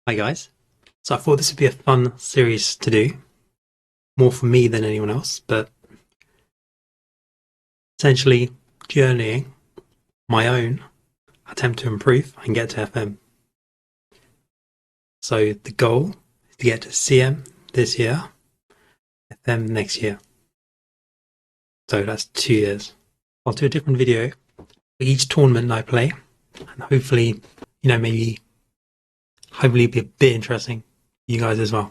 Hi guys. So I thought this would be a fun series to do, more for me than anyone else, but essentially journeying my own attempt to improve and get to FM. So the goal is to get to CM this year, FM next year. So that's 2 years. I'll do a different video for each tournament I play, and hopefully, hopefully be a bit interesting for you guys as well.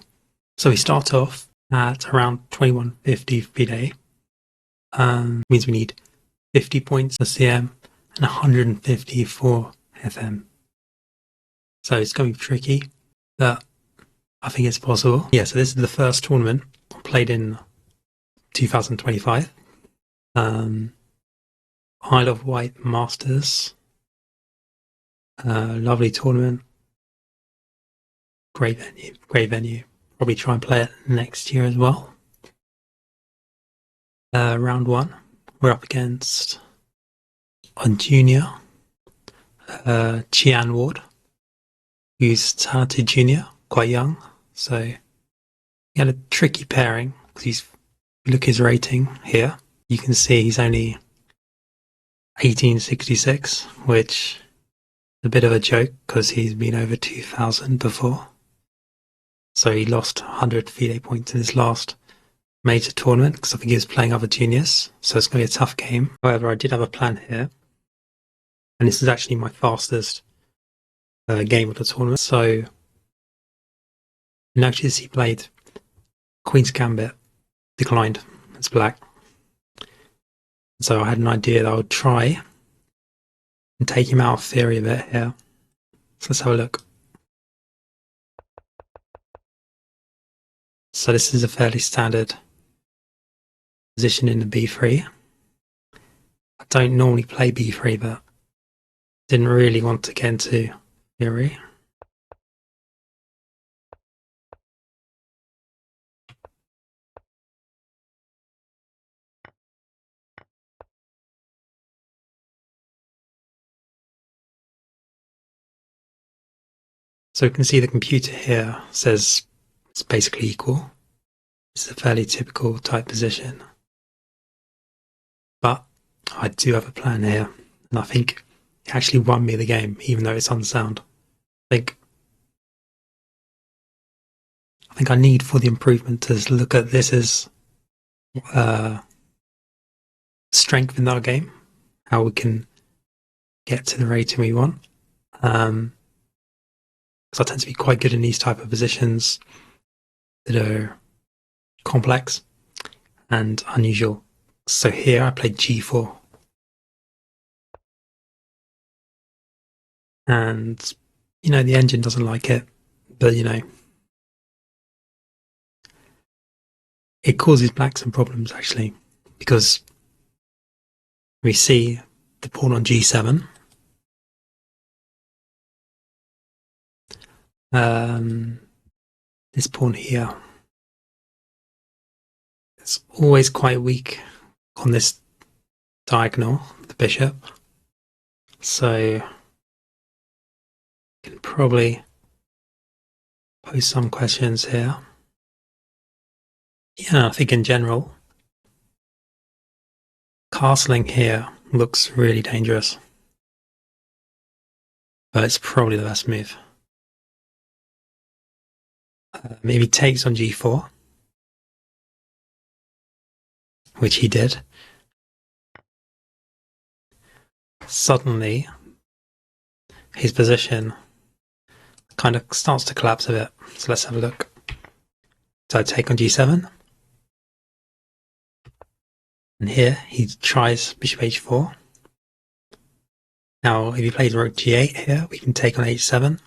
So we start off at around 2150 fide. Means we need 50 points for CM and 150 for FM. So it's going to be tricky, but I think it's possible. Yeah, so this is the first tournament played in 2025. Isle of Wight Masters. Lovely tournament. Great venue. Probably try and play it next year as well. Round one, we're up against a junior, Cian Ward, who's a talented junior, quite young. So he had a tricky pairing because if you look at his rating here, you can see he's only 1866, which is a bit of a joke because he's been over 2000 before. So he lost 100 FIDE points in his last major tournament because I think he was playing other juniors. So it's going to be a tough game. However, I did have a plan here. And this is actually my fastest game of the tournament. So in actually he played Queen's Gambit, declined. It's black. So I had an idea that I would try and take him out of theory a bit here. So let's have a look. So this is a fairly standard position in the b3. I don't normally play b3, but didn't really want to get into theory. So you can see the computer here says it's basically equal. It's a fairly typical type position. But I do have a plan here, and I think it actually won me the game, even though it's unsound. I think I need for the improvement to look at this as strength in our game, how we can get to the rating we want. Because I tend to be quite good in these type of positions that are complex and unusual. So here I played g4. And, the engine doesn't like it, but, it causes black some problems, actually, because we see the pawn on g7. This pawn here, it's always quite weak on this diagonal, the bishop. So you can probably pose some questions here. Yeah, I think in general, castling here looks really dangerous. But it's probably the best move. Maybe takes on g4, which he did. Suddenly, his position kind of starts to collapse a bit. So let's have a look. So I take on g7. And here he tries bishop h4. Now, if he plays rook g8 here, we can take on h7.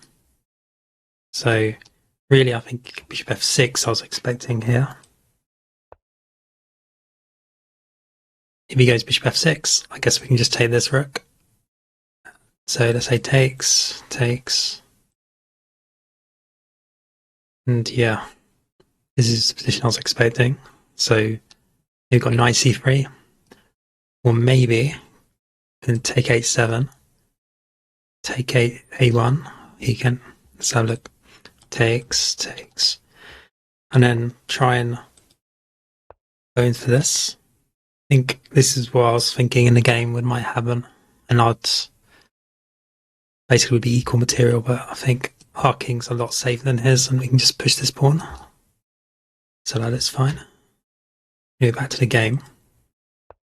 So really, I think bishop f6 I was expecting here. If he goes bishop f6, I guess we can just take this rook. So let's say takes. And yeah, this is the position I was expecting. So you've got knight c3. Or maybe can take h7. Take a1. He can. Let's have a look. takes, and then try and go into this. I think this is what I was thinking in the game would might happen, and I'd basically be equal material, but I think our king's a lot safer than his, and we can just push this pawn. So that is fine. Move back to the game.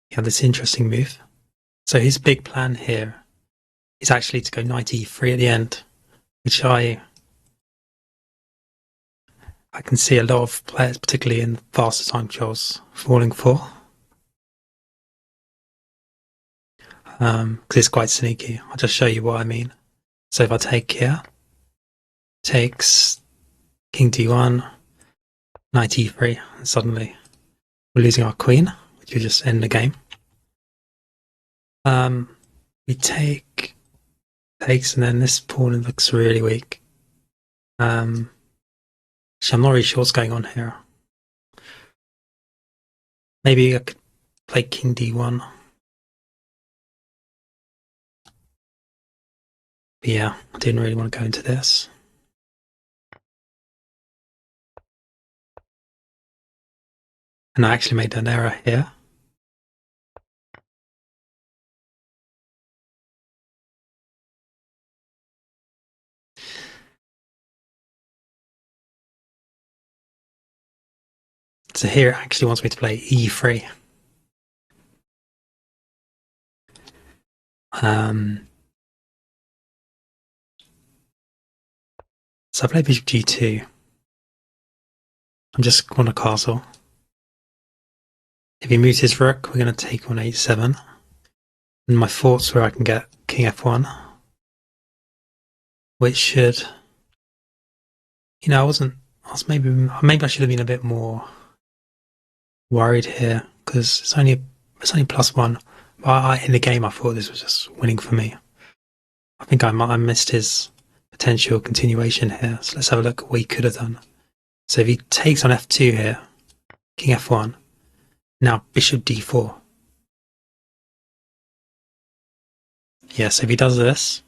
We have this interesting move. So his big plan here is actually to go knight e3 at the end, which I can see a lot of players, particularly in faster time controls, falling for. Because it's quite sneaky. I'll just show you what I mean. So if I take here, takes king d1, knight e3, and suddenly we're losing our queen, which will just end the game. We takes, and then this pawn looks really weak. I'm not really sure what's going on here. Maybe I could play king d1. But yeah, I didn't really want to go into this. And I actually made an error here. So here it actually wants me to play e3. So I play bishop g2. I'm just going to castle. If he moves his rook, we're going to take on h7. And my thoughts were I can get king f1, which should, maybe I should have been a bit more worried here because it's only +1. But in the game, I thought this was just winning for me. I think I missed his potential continuation here. So let's have a look at what he could have done. So if he takes on f2 here, king f1, now bishop d4. Yeah, so if he does this,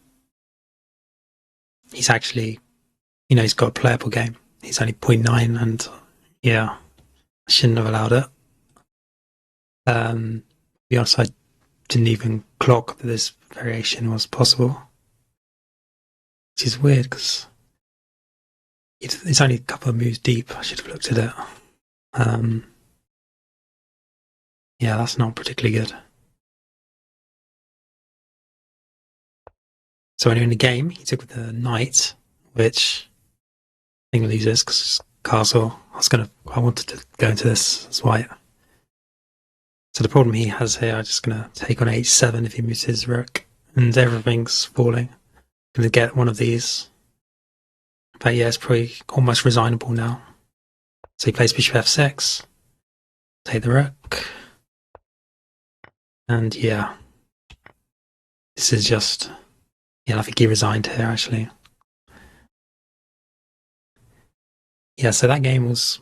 he's actually, he's got a playable game. He's only 0.9 and yeah, I shouldn't have allowed it. To be honest, I didn't even clock that this variation was possible. Which is weird because it's only a couple of moves deep. I should have looked at it. Yeah, that's not particularly good. So when you're in the game, he took with the knight, which I think loses because it's castle. I wanted to go into this as white. So the problem he has here, I'm just going to take on h7 if he moves his rook, and everything's falling. Going to get one of these. But yeah, it's probably almost resignable now. So he plays bishop f6, take the rook, and yeah, this is just, I think he resigned here actually. Yeah, so that game was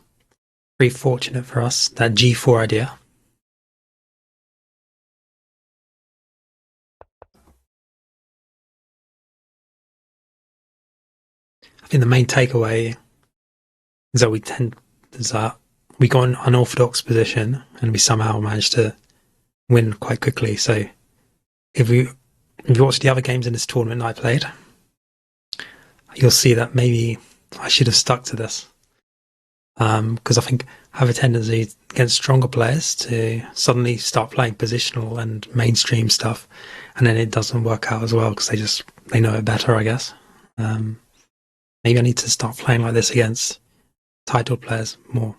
pretty fortunate for us, that g4 idea. I think the main takeaway is that we got an unorthodox position and we somehow managed to win quite quickly. So if you watch the other games in this tournament I played, you'll see that maybe I should have stuck to this. Because I think I have a tendency against stronger players to suddenly start playing positional and mainstream stuff, and then it doesn't work out as well because they know it better, I guess. Maybe I need to start playing like this against title players more,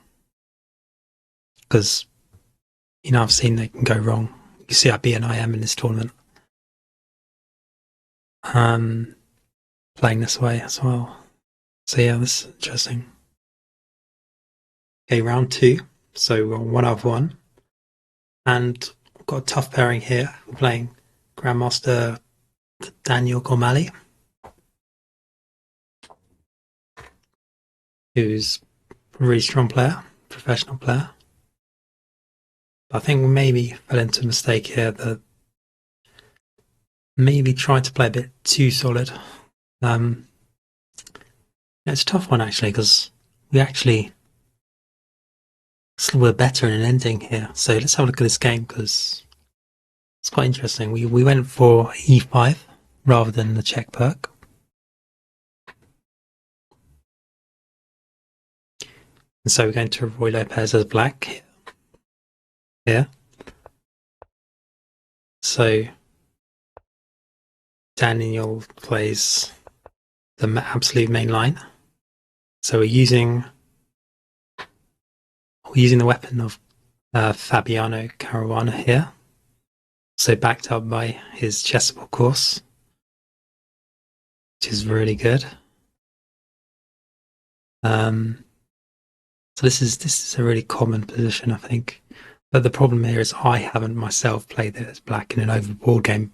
because I've seen they can go wrong. You see, I beat an IM in this tournament, playing this way as well. So yeah, this is interesting. Okay, round 2. So we're on 1 out of 1. And we've got a tough pairing here. We're playing Grandmaster Daniel Gormally, who's a really strong player, professional player. But I think we maybe fell into a mistake here that maybe tried to play a bit too solid. It's a tough one actually because we were better in an ending here. So let's have a look at this game because it's quite interesting. We went for e5 rather than the check perk. And so we're going to Roy Lopez as black here. So Daniel plays the absolute main line. So we're using the weapon of Fabiano Caruana here. So backed up by his chessable course, which is really good. So this is a really common position, I think. But the problem here is I haven't myself played it as black in an overboard game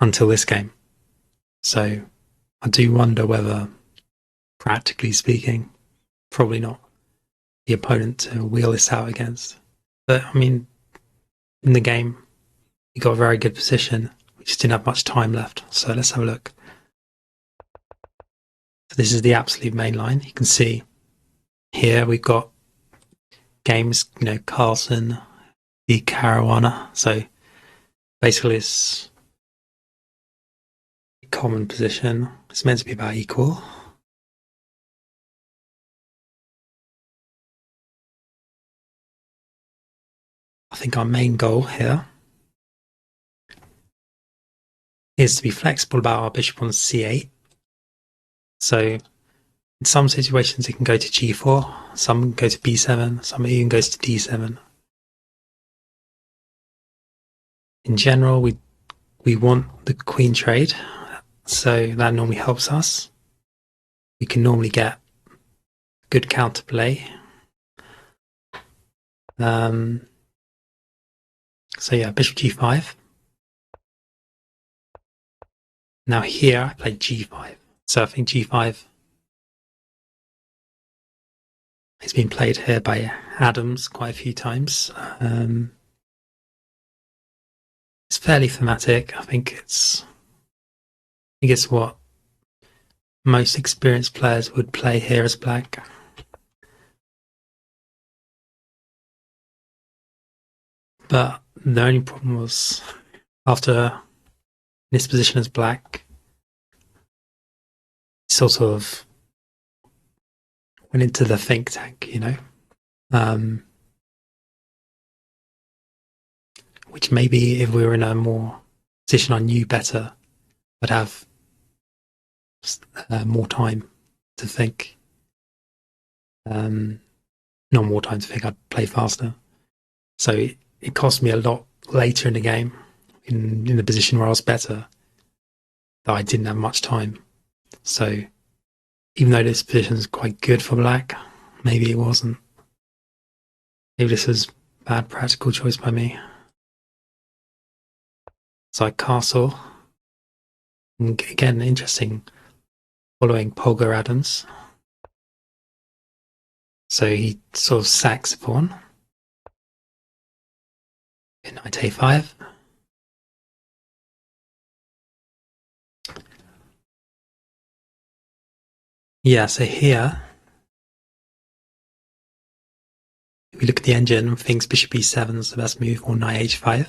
until this game. So I do wonder whether, practically speaking, probably not the opponent to wheel this out against. But I mean, in the game, he got a very good position. We just didn't have much time left. So let's have a look. So this is the absolute main line. You can see here we've got games, Carlson, the Caruana. So basically it's a common position. It's meant to be about equal. I think our main goal here is to be flexible about our bishop on c8. So in some situations it can go to g4, some go to b7, some even goes to d7. In general, we want the queen trade, so that normally helps us. We can normally get good counterplay. So yeah, bishop g5. Now here I played g5. So I think g5 has been played here by Adams quite a few times. It's fairly thematic. I think it's what most experienced players would play here as black. But the only problem was after this position as black, sort of went into the think tank, which maybe if we were in a more position I knew better, I'd have more time to think. Not more time to think, I'd play faster. So it cost me a lot later in the game, in the position where I was better, that I didn't have much time. So even though this position is quite good for black, maybe it wasn't. Maybe this was bad practical choice by me. So I castle. And again, interesting, following Polgar Adams. So he sort of sacks a pawn. Knight a5. Yeah, so here, if we look at the engine, thinks bishop e7 is the best move, or knight h5.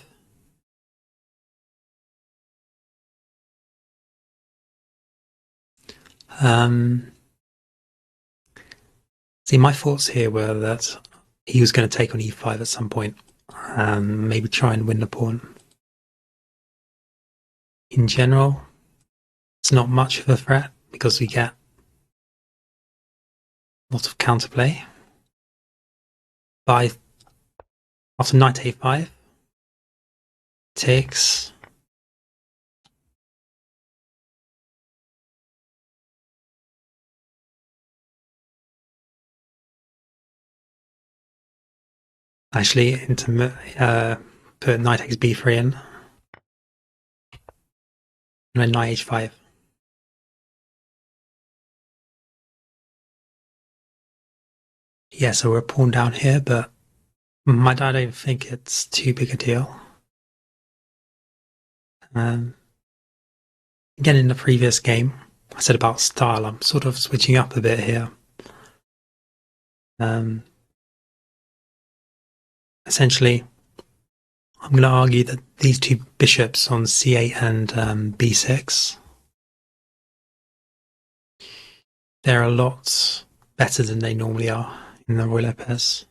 See, my thoughts here were that he was going to take on e5 at some point, maybe try and win the pawn. In general, it's not much of a threat because we get a lot of counterplay. But after knight a5, takes. Actually, put knight takes b3 in, and then knight h5. Yeah, so we're a pawn down here, but I don't think it's too big a deal. Again, in the previous game, I said about style, I'm sort of switching up a bit here. Essentially, I'm going to argue that these two bishops on c8 and b6, they're a lot better than they normally are in the Ruy Lopez.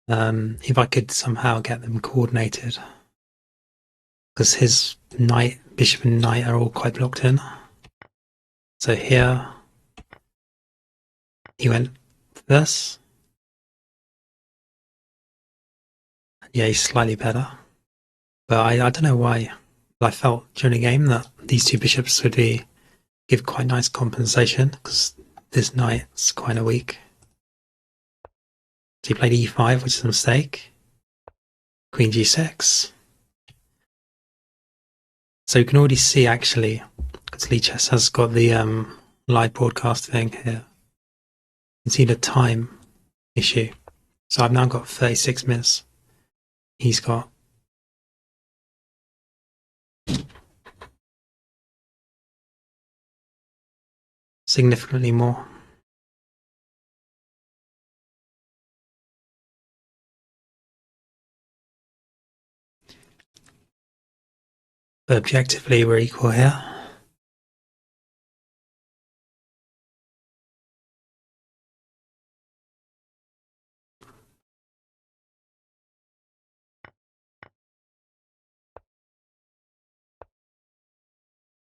If I could somehow get them coordinated, because his knight, bishop and knight are all quite blocked in. So here, he went for this. Yeah, he's slightly better. But I don't know why. I felt during the game that these two bishops would give quite nice compensation, because this knight's kind of weak. So he played e5, which is a mistake. Queen g6. So you can already see, actually, because Lichess has got the live broadcast thing here. You can see the time issue. So I've now got 36 minutes. He's got significantly more. But objectively, we're equal here.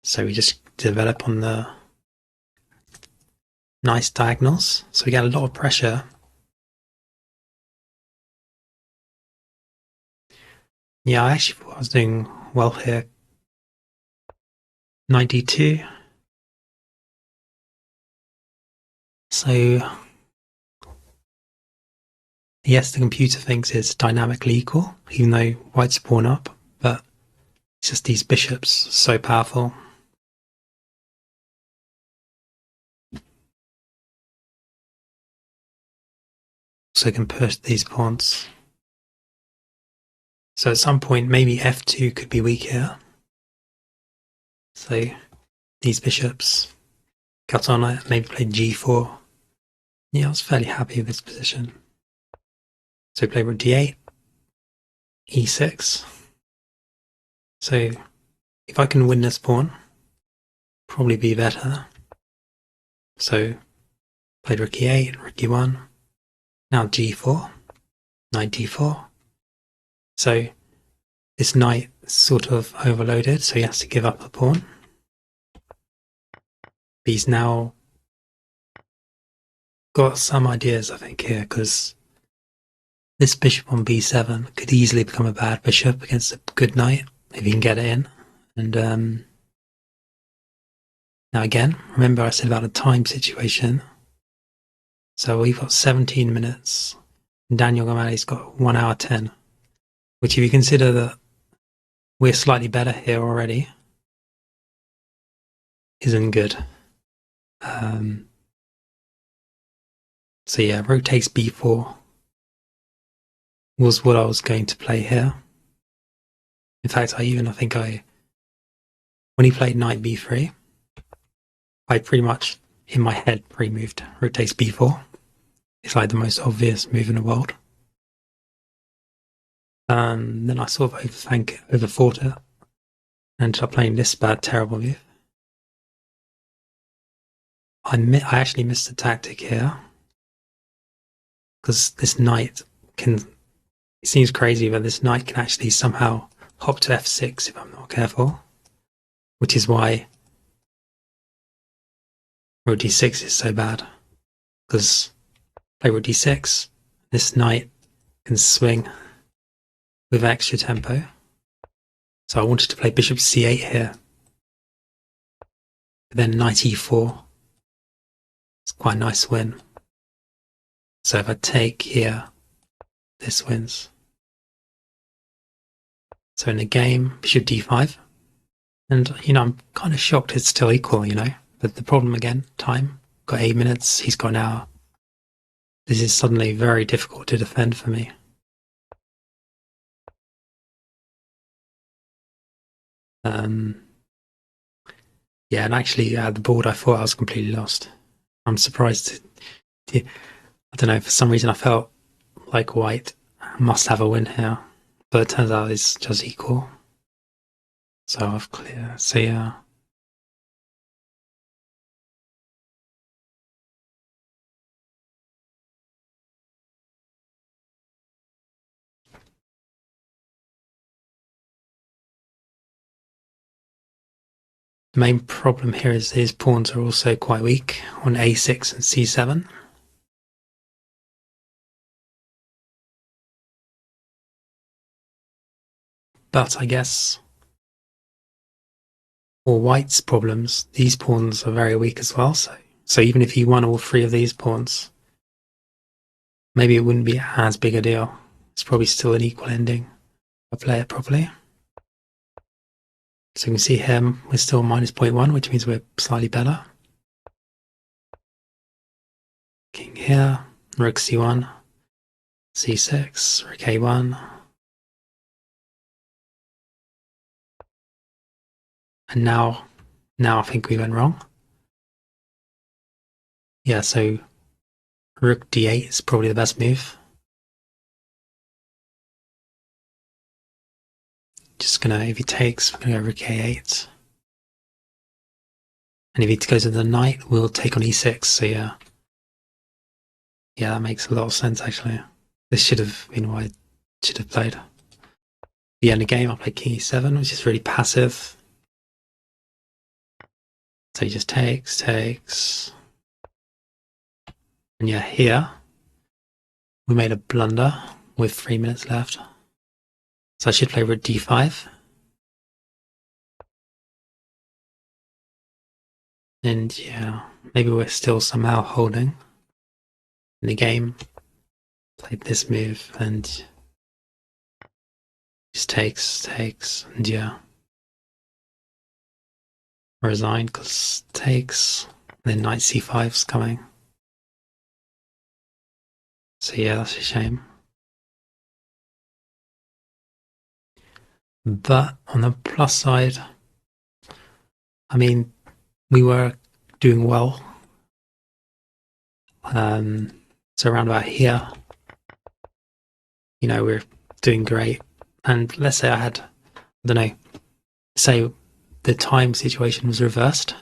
So we just develop on the nice diagonals. So we get a lot of pressure. Yeah, I actually thought I was doing well here. 92. So yes, the computer thinks it's dynamically equal, even though White's pawn up, but it's just these bishops so powerful. So it can push these pawns. So at some point, maybe f2 could be weak here. So these bishops cut on it, maybe play g4. Yeah, I was fairly happy with this position. So play rook d8, e6. So if I can win this pawn, probably be better. So played rook e8, rook e1. Now g4, knight d4. So this knight is sort of overloaded, so he has to give up a pawn. But he's now got some ideas, I think, here, because this bishop on b7 could easily become a bad bishop against a good knight if he can get it in. And now again, remember I said about the time situation. So we've got 17 minutes, and Daniel Gormally's got 1 hour 10, which if you consider that we're slightly better here already, isn't good. So yeah, rook takes b4 was what I was going to play here. In fact, I think when he played knight b3, I pretty much, in my head, pre-moved rook takes b4. It's like the most obvious move in the world. Then I sort of overthought it, and ended up playing this bad, terrible move. I actually missed the tactic here, because this knight can, it seems crazy, but this knight can actually somehow hop to f6 if I'm not careful, which is why rook d6 is so bad, because play rook d6, this knight can swing with extra tempo. So I wanted to play bishop c8 here, but then knight e4. It's quite a nice win. So if I take here, this wins. So in the game, bishop d5. And, I'm kind of shocked it's still equal, But the problem again, time. Got 8 minutes, he's got an hour. This is suddenly very difficult to defend for me. Yeah, and actually at the board I thought I was completely lost. I'm surprised. I don't know, for some reason I felt like White must have a win here, but it turns out it's just equal. So I've clear. So yeah. The main problem here is his pawns are also quite weak on a6 and c7. But I guess for White's problems, these pawns are very weak as well. So even if he won all three of these pawns, maybe it wouldn't be as big a deal. It's probably still an equal ending if I play it properly. So you can see here we're still minus 0.1, which means we're slightly better. King here, rook c1, c6, rook a1. And now I think we went wrong. Yeah, so rook d8 is probably the best move. Just gonna, if he takes, we're gonna go rook a8. And if he goes to the knight, we'll take on e6, so yeah. Yeah, that makes a lot of sense actually. This should have been what I should have played. The end of the game, I played king e7, which is really passive. So he just takes. And yeah, here, we made a blunder with 3 minutes left. So I should play rook d5. And yeah, maybe we're still somehow holding in the game. Played this move and just takes, and yeah. Resigned because takes, and then knight c5's coming. So yeah, that's a shame. But on the plus side, I mean, we were doing well. So around about here, we're doing great. And let's say I don't know, say the time situation was reversed,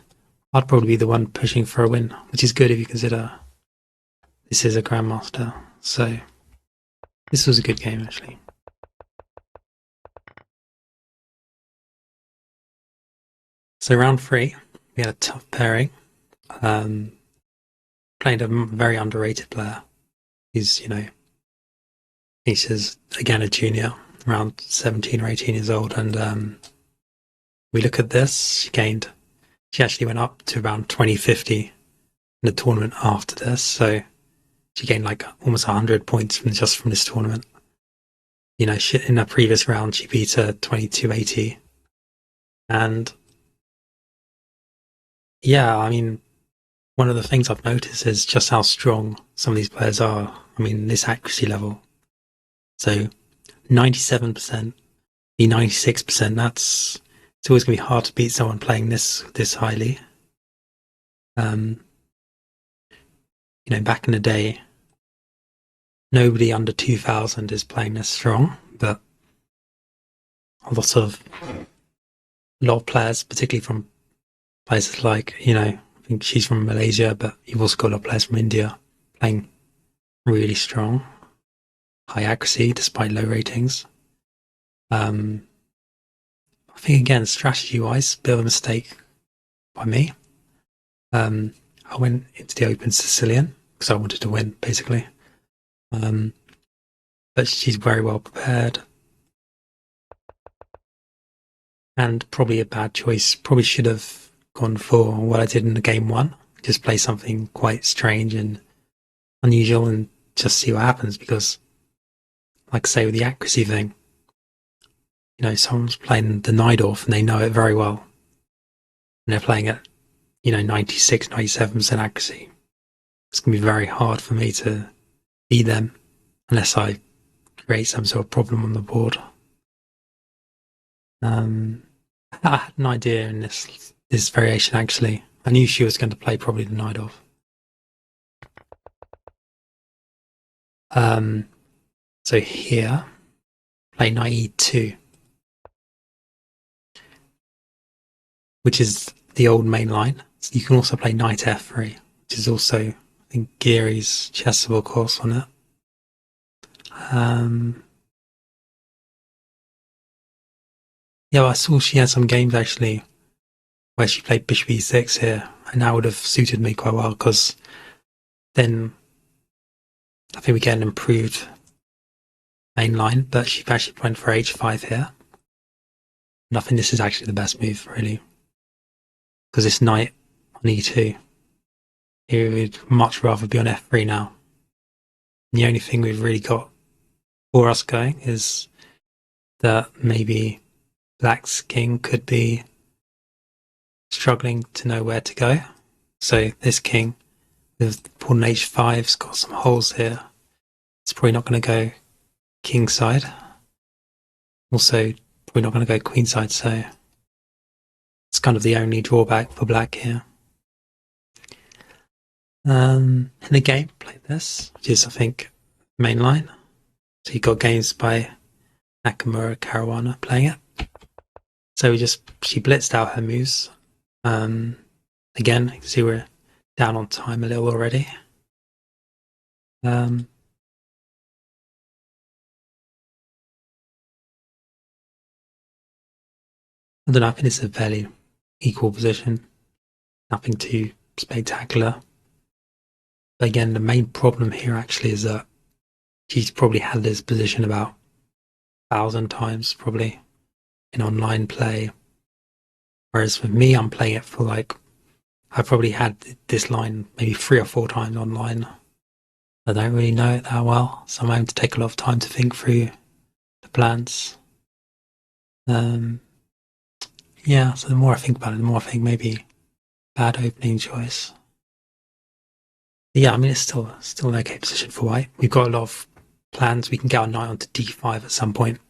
I'd probably be the one pushing for a win, which is good if you consider this is a grandmaster. So this was a good game actually. So round 3, we had a tough pairing. Played a very underrated player. He's just again a junior, around 17 or 18 years old, and we look at this. She actually went up to around 2050 in the tournament after this, so she gained like almost 100 points from this tournament. In her previous round, she beat her 2280, and yeah, I mean, one of the things I've noticed is just how strong some of these players are. I mean, this accuracy level. So 97%, the 96%, it's always going to be hard to beat someone playing this highly. Back in the day, nobody under 2000 is playing this strong, but a lot of players, particularly from places like, I think she's from Malaysia, but you've also got a lot of players from India playing really strong, high accuracy despite low ratings. I think again, strategy-wise, a bit of a mistake by me. I went into the Open Sicilian because I wanted to win, basically. But she's very well prepared. And probably a bad choice. Probably should have gone for what I did in the game 1. Just play something quite strange and unusual and just see what happens, because, like I say, with the accuracy thing, someone's playing the Najdorf and they know it very well. And they're playing at, 96, 97% accuracy. It's going to be very hard for me to beat them unless I create some sort of problem on the board. I had an idea in this this variation actually. I knew she was going to play probably the knight off. So here, play knight e2, which is the old main line. So you can also play knight f3, which is also, I think, Geary's chessable course on it. Yeah, I saw she had some games actually where she played bishop e6 here, and that would have suited me quite well because then I think we get an improved main line, but she actually went for h5 here. And I think this is actually the best move, really, because this knight on e2, he would much rather be on f3 now. And the only thing we've really got for us going is that maybe Black's king could be struggling to know where to go. So this king with pawn h5's got some holes here. It's probably not going to go kingside. Also, probably not going to go queenside, so it's kind of the only drawback for Black here. In the game, played this, which is, I think, main line. So you got games by Nakamura Caruana playing it. So she blitzed out her moves. Again, you can see we're down on time a little already. I don't know, I think it's a fairly equal position. Nothing too spectacular. But again, the main problem here actually is that she's probably had this position about 1,000 times probably in online play. Whereas with me, I'm playing it for like, I've probably had this line maybe 3 or 4 times online. I don't really know it that well, so I'm having to take a lot of time to think through the plans. Yeah, so the more I think about it, the more I think maybe bad opening choice. But yeah, I mean, it's still an okay position for White. We've got a lot of plans. We can get our knight onto d5 at some point.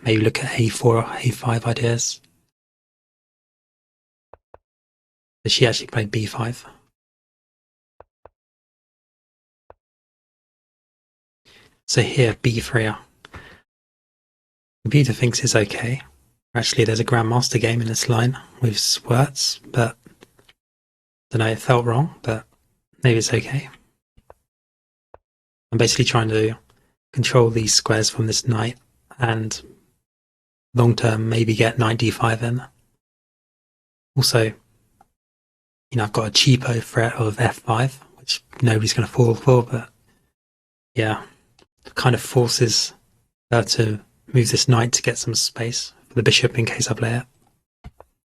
Maybe look at a4 or a5 ideas. But she actually played b5. So here, b3. Computer thinks it's okay. Actually, there's a Grandmaster game in this line with Swerts, but I don't know, it felt wrong, but maybe it's okay. I'm basically trying to control these squares from this knight and long term maybe get knight d5 in. Also, I've got a cheapo threat of f5, which nobody's going to fall for, but yeah, it kind of forces her to move this knight to get some space for the bishop in case I play it.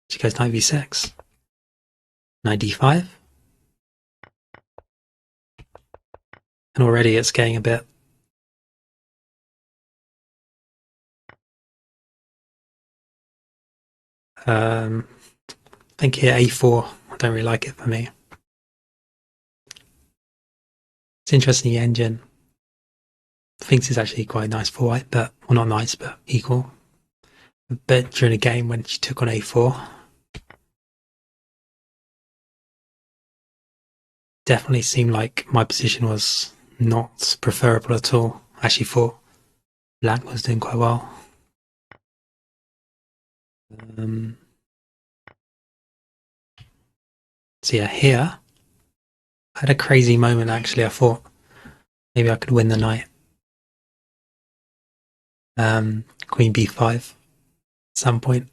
She goes knight v6, knight d5, and already it's getting a bit I think here a4, I don't really like it for me. It's interesting, the engine thinks it's actually quite nice for White, but, well, not nice, but equal. But during a game when she took on a4, definitely seemed like my position was not preferable at all. I actually thought Black was doing quite well. So yeah, here I had a crazy moment actually. I thought maybe I could win the night. Queen b5 at some point.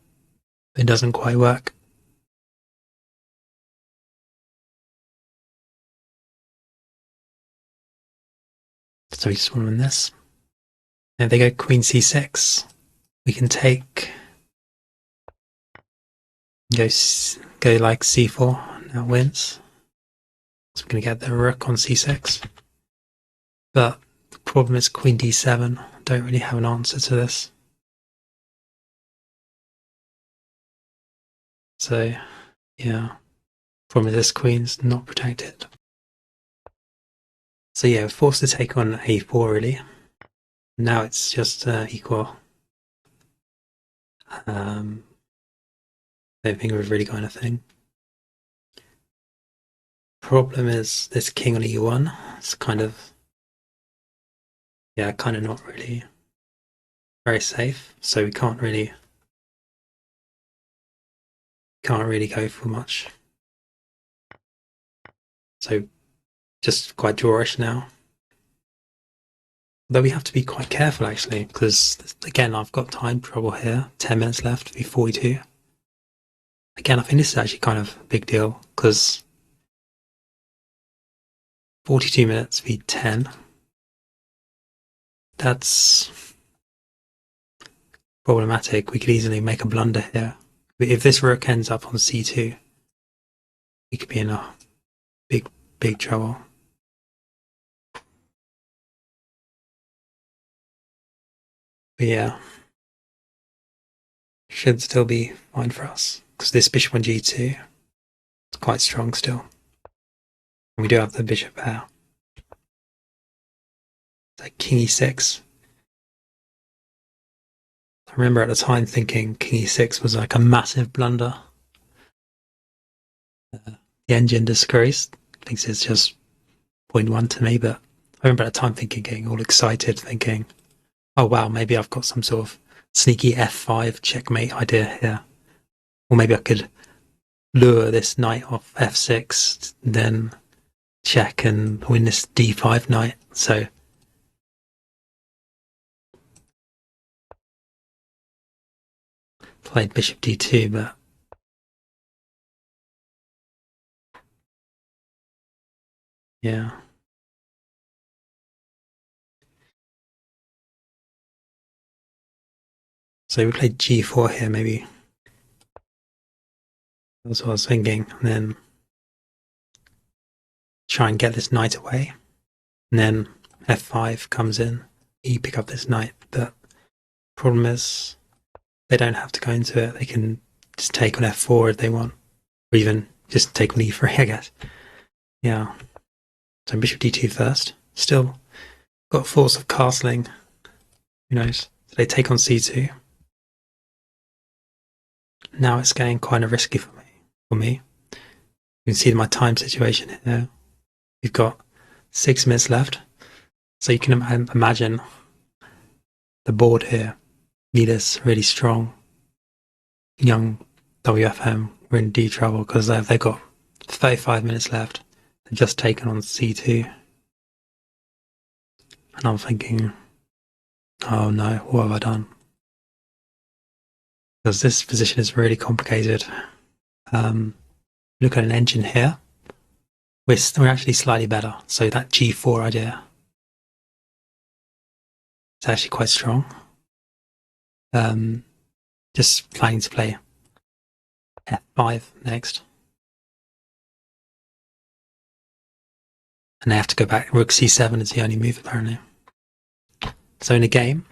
It doesn't quite work. So we just want to win this. There they go, queen c6. We can take, go like c4, now wins. So we're going to get the rook on c6. But the problem is queen d7. Don't really have an answer to this. So, yeah. Problem is this queen's not protected. So yeah, we're forced to take on a4 really. Now it's just equal. Don't think we've really got anything. Problem is this king on e1. It's kind of, yeah, kind of not really very safe. So we can't really go for much. So just quite drawish now. Though we have to be quite careful actually, because again I've got time trouble here. 10 minutes left to be 42. Again, I think this is actually kind of a big deal because 42 minutes v 10. That's problematic. We could easily make a blunder here. If this rook ends up on c2, we could be in a big trouble. But yeah, should still be fine for us because this bishop on g2 is quite strong still. And we do have the bishop pair. Like king e6. I remember at the time thinking king e6 was like a massive blunder. The engine disagrees, thinks it's just 0.1 to me, but I remember at the time thinking, getting all excited, thinking, oh wow, maybe I've got some sort of sneaky f5 checkmate idea here. Or maybe I could lure this knight off f6, then check and win this d5 knight. So played bishop d2, but yeah. So we played g4 here, maybe. That's what I was thinking. And then try and get this knight away. And then f5 comes in. You pick up this knight. But problem is, they don't have to go into it. They can just take on f4 if they want. Or even just take on e3, I guess. Yeah. So bishop d2 first. Still got thoughts of castling. Who knows? So they take on c2. Now it's getting kind of risky for me. You can see my time situation here. We've got 6 minutes left. So you can imagine the board here. Leaders really strong. Young WFM, we're in deep trouble because they've got 35 minutes left. They've just taken on c2. And I'm thinking, oh no, what have I done? Because this position is really complicated. Look at an engine here. We're actually slightly better. So that g4 idea is actually quite strong. Just planning to play f5 next. And they have to go back. Rook c7 is the only move apparently. So in a game,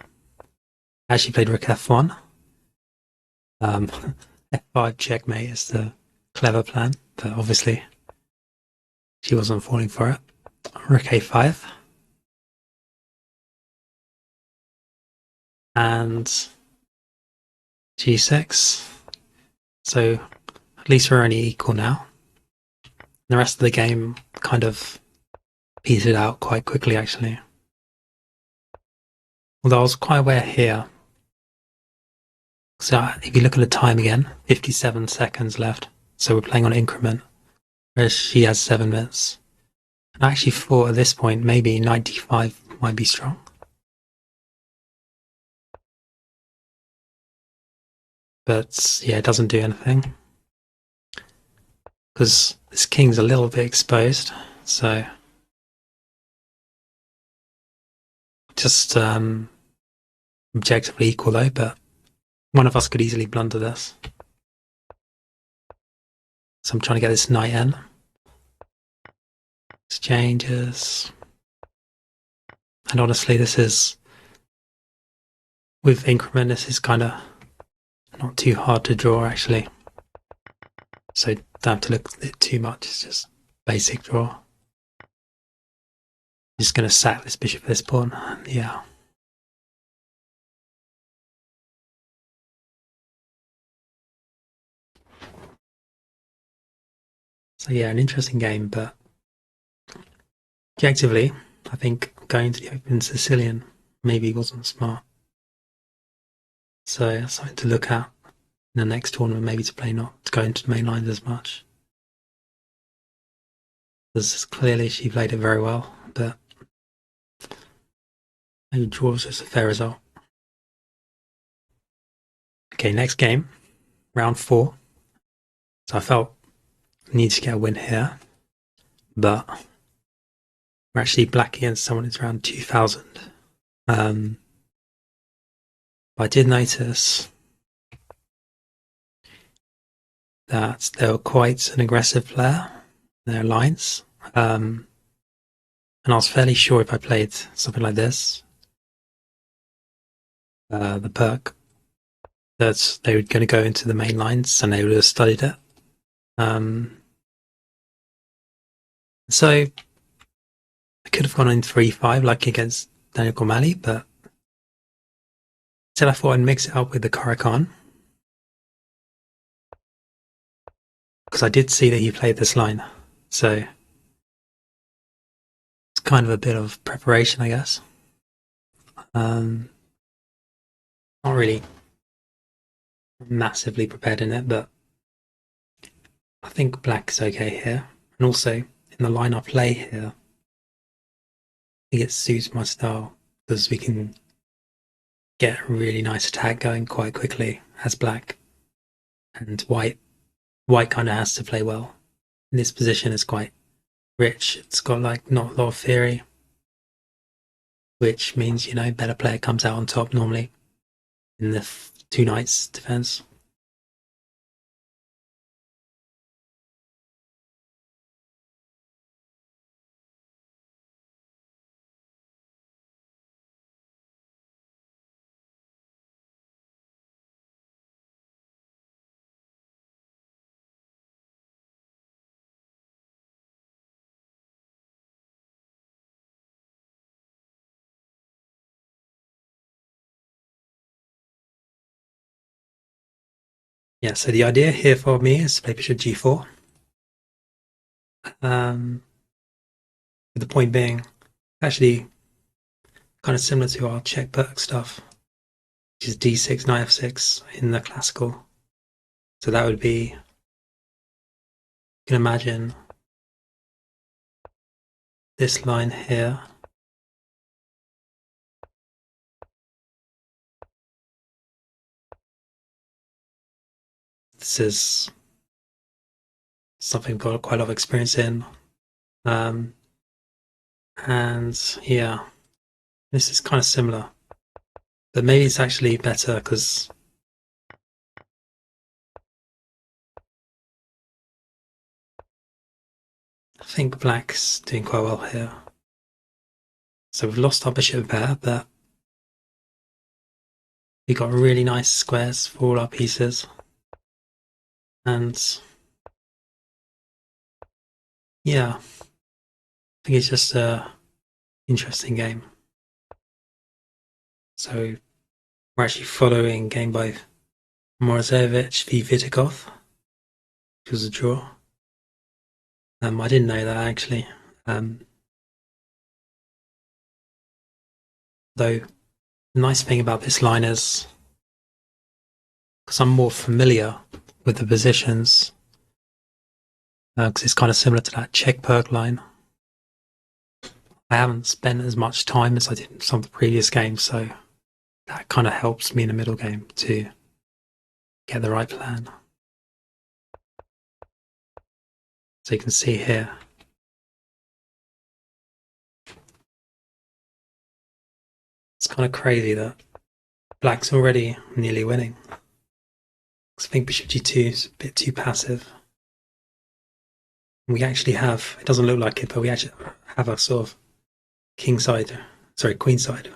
I actually played rook f1. F5 checkmate is the clever plan, but obviously she wasn't falling for it. Rook a5. And g6. So at least we're only equal now. The rest of the game kind of petered out quite quickly actually. Although I was quite aware here. So if you look at the time again, 57 seconds left. So we're playing on increment, whereas she has 7 minutes. And I actually thought at this point maybe 95 might be strong. But yeah, it doesn't do anything. Because this king's a little bit exposed, so just objectively equal though, but one of us could easily blunder this. So I'm trying to get this knight in. Exchanges. And honestly, this is, with increment, this is kind of not too hard to draw actually. So don't have to look at it too much, it's just basic draw. Just going to sack this bishop, this pawn, yeah. So yeah, an interesting game, but objectively, I think going to the Open Sicilian maybe wasn't smart. So something to look at in the next tournament, maybe to play not to go into the main lines as much. Because clearly she played it very well, but maybe draw was just a fair result. Okay, next game, round 4. So I felt I need to get a win here, but we're actually black against someone who's around 2000. But I did notice that they were quite an aggressive player in their lines. And I was fairly sure if I played something like this, the perk, that they were going to go into the main lines and they would have studied it. So I could have gone in 3-5 like against Daniel Gormally, but instead I thought I'd mix it up with the Caracan. Because I did see that he played this line. So it's kind of a bit of preparation, I guess. Not really massively prepared in it, but I think black's okay here. And also, in the line I play here, I think it suits my style because we can get a really nice attack going quite quickly as black. And white kind of has to play well. And this position is quite rich. It's got like not a lot of theory, which means, you know, better player comes out on top normally in the two knights defense. Yeah, so the idea here for me is to play bishop g4. With the point being, actually kind of similar to our check perk stuff, which is d6, knight f6 in the classical. So that would be, you can imagine this line here. This is something I've got quite a lot of experience in. And yeah, this is kind of similar. But maybe it's actually better because I think black's doing quite well here. So we've lost our bishop pair, but we got really nice squares for all our pieces. And yeah, I think it's just a interesting game. So we're actually following game by Morozevich v Vitikov, which was a draw. I didn't know that actually. Though the nice thing about this line is because I'm more familiar with the positions, because it's kind of similar to that check perk line. I haven't spent as much time as I did in some of the previous games, so that kind of helps me in the middle game to get the right plan. So you can see here, it's kind of crazy that black's already nearly winning. I think bishop g2 is a bit too passive. We actually have, it doesn't look like it, but we actually have a sort of queenside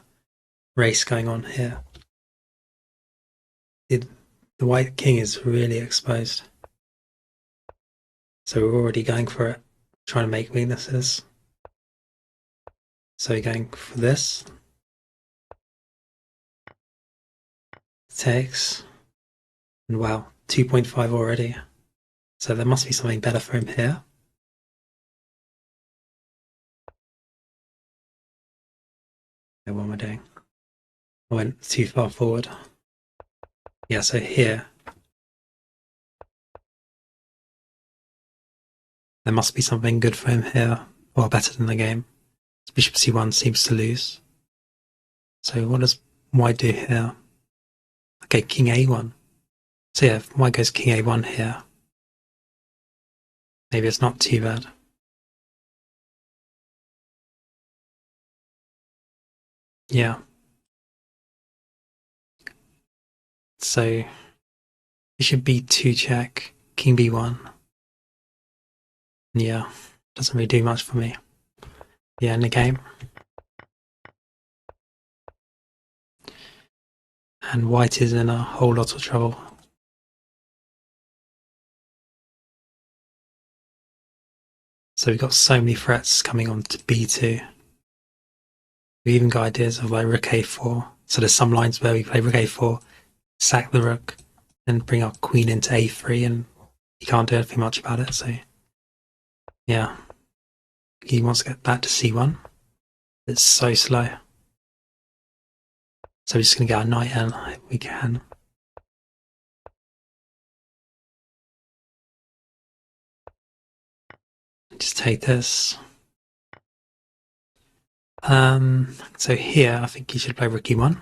race going on here. The white king is really exposed. So we're already going for it, trying to make weaknesses. So we're going for this. Takes. And wow, 2.5 already. So there must be something better for him here. Okay, what am I doing? I went too far forward. Yeah, so here there must be something good for him here, or better than the game. Bishop c1 seems to lose. So what does White do here? Okay, king a1. So yeah, if White goes king a1 here, maybe it's not too bad. Yeah. So bishop b2 check, king b1. Yeah, doesn't really do much for me. Yeah, in the game. And White is in a whole lot of trouble. So we've got so many threats coming on to b2. We even got ideas of like rook a4. So there's some lines where we play rook a4, sack the rook, then bring our queen into a3, and he can't do anything much about it. So yeah, he wants to get back to c1. It's so slow. So we're just going to get our knight in if we can. Just take this. So here, I think he should play rook e1.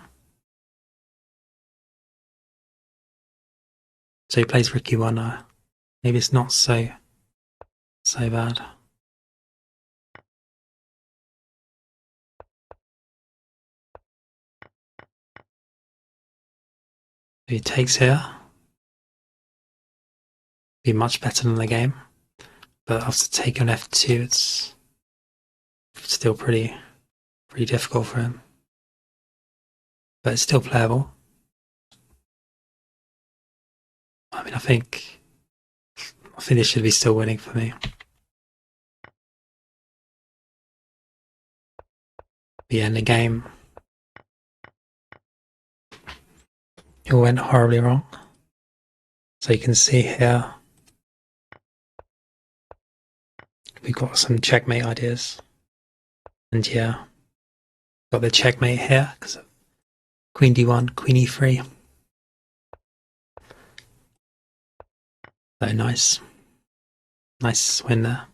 So he plays rook e1. Maybe it's not so bad. He takes here. Be much better than the game. But after taking f2, it's still pretty difficult for him. But it's still playable. I mean, I think this should be still winning for me. But yeah, in the game, it went horribly wrong. So you can see here, we've got some checkmate ideas. And yeah, got the checkmate here because of queen d1, queen e3. So nice win there.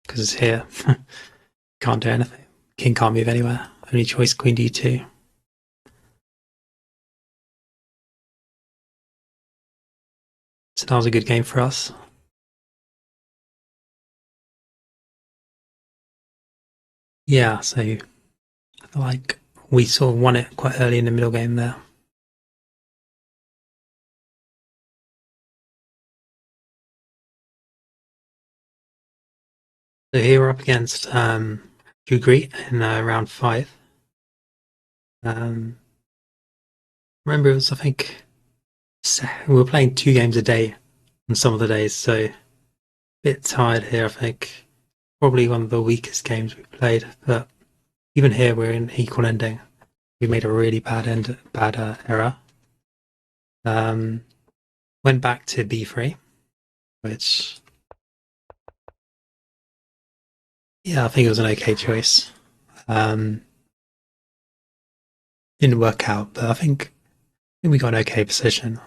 Because it's here, can't do anything. King can't move anywhere. Only choice queen d2. So that was a good game for us. Yeah, so I feel like we sort of won it quite early in the middle game there. So here we're up against Greet in round 5. Remember, it was, I think, we were playing 2 games a day on some of the days, so a bit tired here, I think. Probably one of the weakest games we played, but even here we're in equal ending. We made a really bad error. Went back to b3, which, yeah, I think it was an okay choice. Didn't work out, but I think we got an okay position.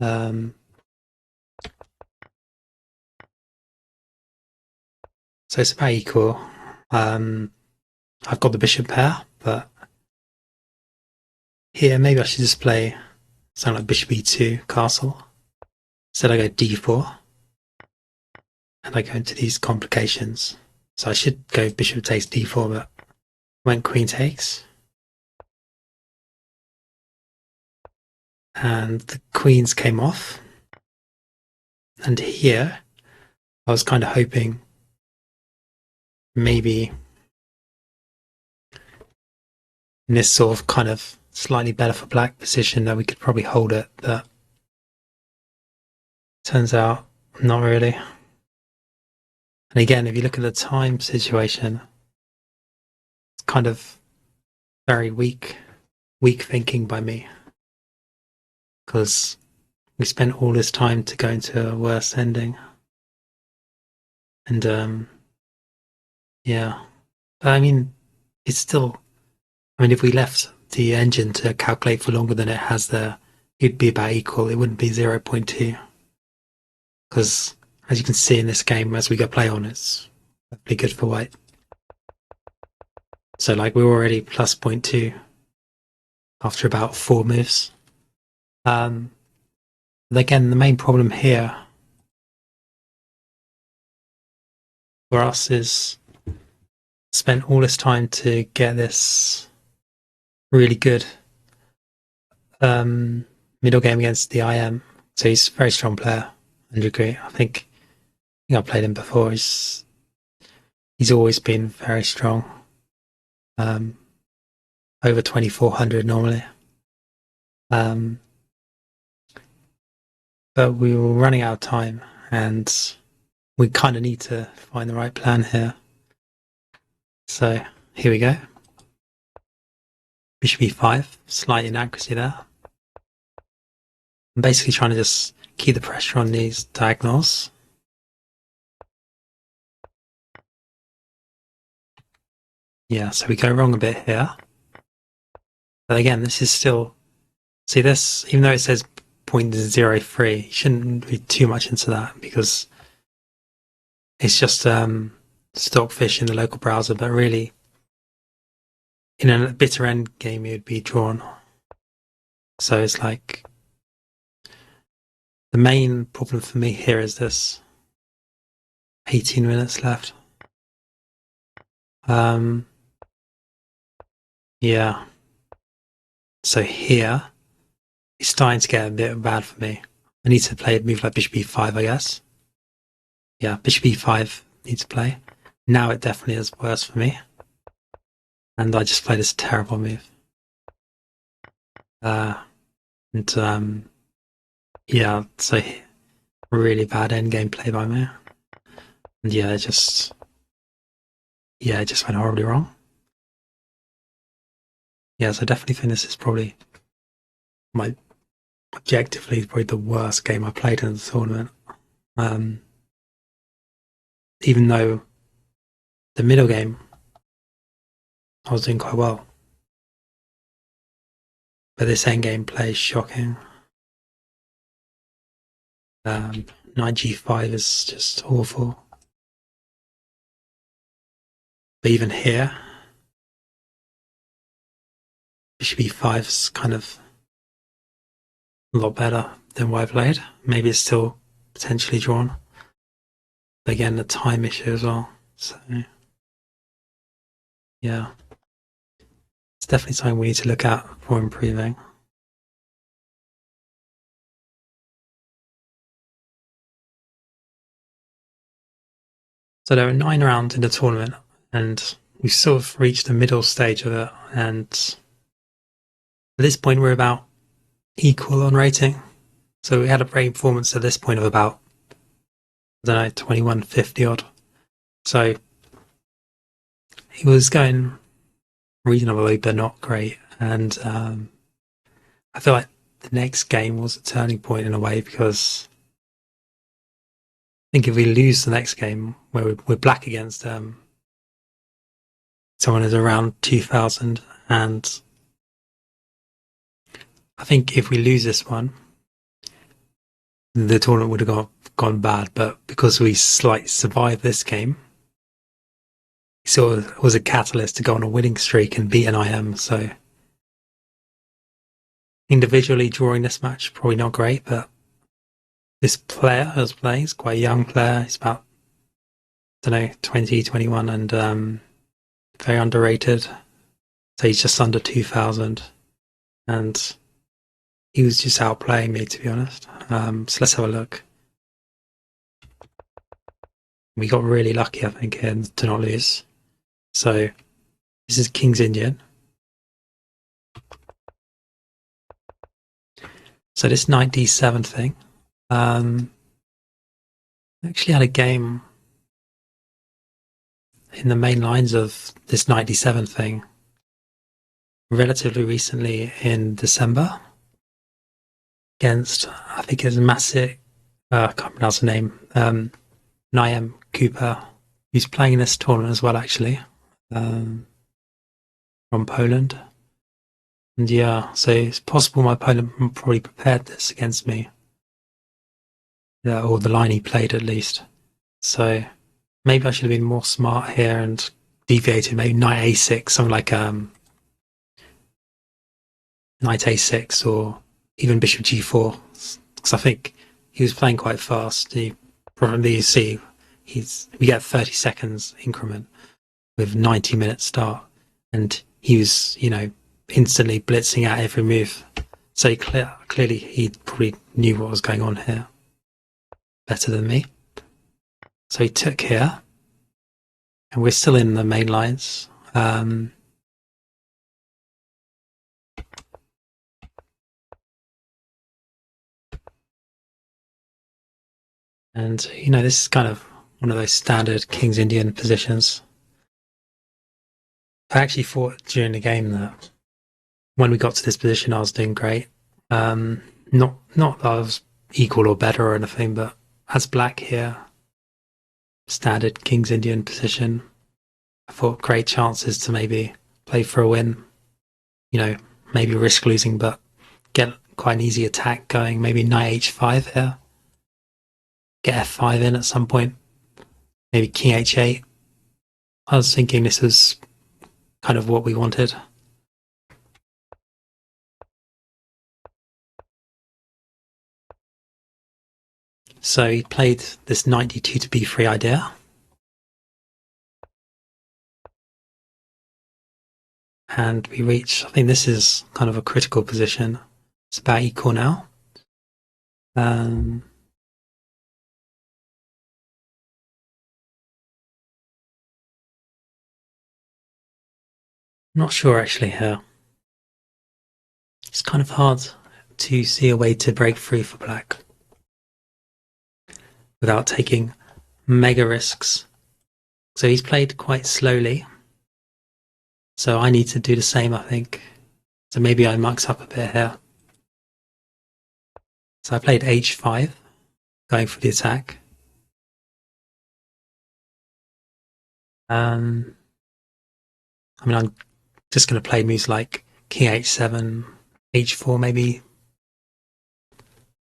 So it's about equal. I've got the bishop pair, but here maybe I should just play something like bishop e2, castle. Instead I go d4, and I go into these complications. So I should go bishop takes d4, but went queen takes. And the queens came off. And here, I was kind of hoping maybe in this sort of kind of slightly better for black position that we could probably hold it, but turns out not really. And again, if you look at the time situation, it's kind of very weak thinking by me. Because we spent all this time to go into a worse ending. And yeah, but I mean, it's still. I mean, if we left the engine to calculate for longer than it has there, it'd be about equal. It wouldn't be 0.2 because, as you can see in this game, as we go play on, it's definitely good for Wight. So, like, we're already plus 0.2 after about 4 moves. Again, the main problem here for us is spent all this time to get this really good middle game against the IM. So he's a very strong player, Hendrik. I think I've played him before. He's always been very strong. Over 2400 normally. But we were running out of time and we kind of need to find the right plan here. So here we go. Bishop e5, slight inaccuracy there. I'm basically trying to just keep the pressure on these diagonals. Yeah, so we go wrong a bit here. But again, this is still... See this, even though it says 0.03, you shouldn't read too much into that because it's just stockfish in the local browser, but really in a bitter end game it would be drawn. So it's like the main problem for me here is this 18 minutes left. Yeah. So here it's starting to get a bit bad for me. I need to play a move like bishop e5, I guess. Yeah, bishop e5 needs to play. Now it definitely is worse for me. And I just played this terrible move. Yeah, so really bad endgame play by me. And yeah, it just went horribly wrong. Yeah, so I definitely think this is probably objectively probably the worst game I played in the tournament. Even though the middle game I was doing quite well. But this endgame play is shocking. Knight g5 is just awful. But even here, bishop e5 is kind of a lot better than what I played. Maybe it's still potentially drawn. But again, the time issue as well. So, yeah. It's definitely something we need to look at for improving. So there are 9 rounds in the tournament, and we've sort of reached the middle stage of it, and at this point we're about equal on rating. So we had a rating performance at this point of about, I don't know, 2150 odd. So he was going reasonably but not great, and I feel like the next game was a turning point in a way, because I think if we lose the next game where we're black against someone who's around 2000, and I think if we lose this one, the tournament would have gone bad. But because we slightly survived this game, it sort of was a catalyst to go on a winning streak and beat an IM. So individually drawing this match, probably not great, but this player who's playing is quite a young player. He's about, I don't know, 20, 21, and very underrated. So he's just under 2000, and he was just outplaying me, to be honest. So let's have a look. We got really lucky, I think, to not lose. So this is King's Indian. So this knight d7 thing. Actually had a game in the main lines of this knight d7 thing relatively recently in December against, I think it's Massic, I can't pronounce the name, Niam Cooper, who's playing in this tournament as well, actually, from Poland. And yeah, so it's possible my opponent probably prepared this against me. Yeah, or the line he played at least. So maybe I should have been more smart here and deviated, maybe knight a6, something like knight a6 or even bishop g4. Because I think he was playing quite fast. You probably see we get 30 seconds increment with 90-minute start, and he was, instantly blitzing out every move. So clearly he probably knew what was going on here better than me. So he took here, and we're still in the main lines. And this is kind of one of those standard King's Indian positions. I actually thought during the game that when we got to this position, I was doing great. Not that I was equal or better or anything, but as black here, standard King's Indian position, I thought great chances to maybe play for a win. Maybe risk losing, but get quite an easy attack going. Maybe knight h5 here. Get f5 in at some point. Maybe king h8. I was thinking this was kind of what we wanted. So he played this knight d2 to b3 idea. And we reach, I think this is kind of a critical position. It's about equal now. Not sure actually here. It's kind of hard to see a way to break free for black without taking mega risks. So he's played quite slowly. So I need to do the same, I think. So maybe I mucks up a bit here. So I played h5, going for the attack. I'm just going to play moves like king h7, h4 maybe.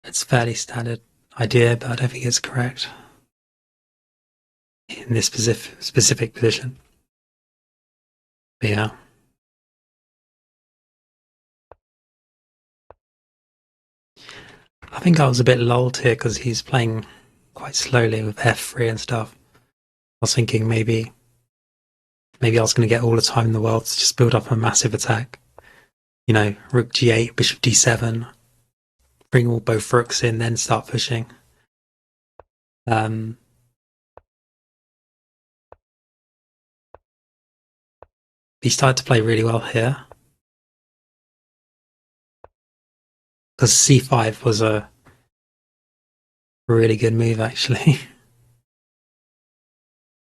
It's a fairly standard idea, but I don't think it's correct in this specific position. But yeah. I think I was a bit lulled here because he's playing quite slowly with f3 and stuff. I was thinking maybe I was going to get all the time in the world to just build up a massive attack. Rook g8, bishop d7, bring both rooks in, then start pushing. He started to play really well here. Because c5 was a really good move, actually.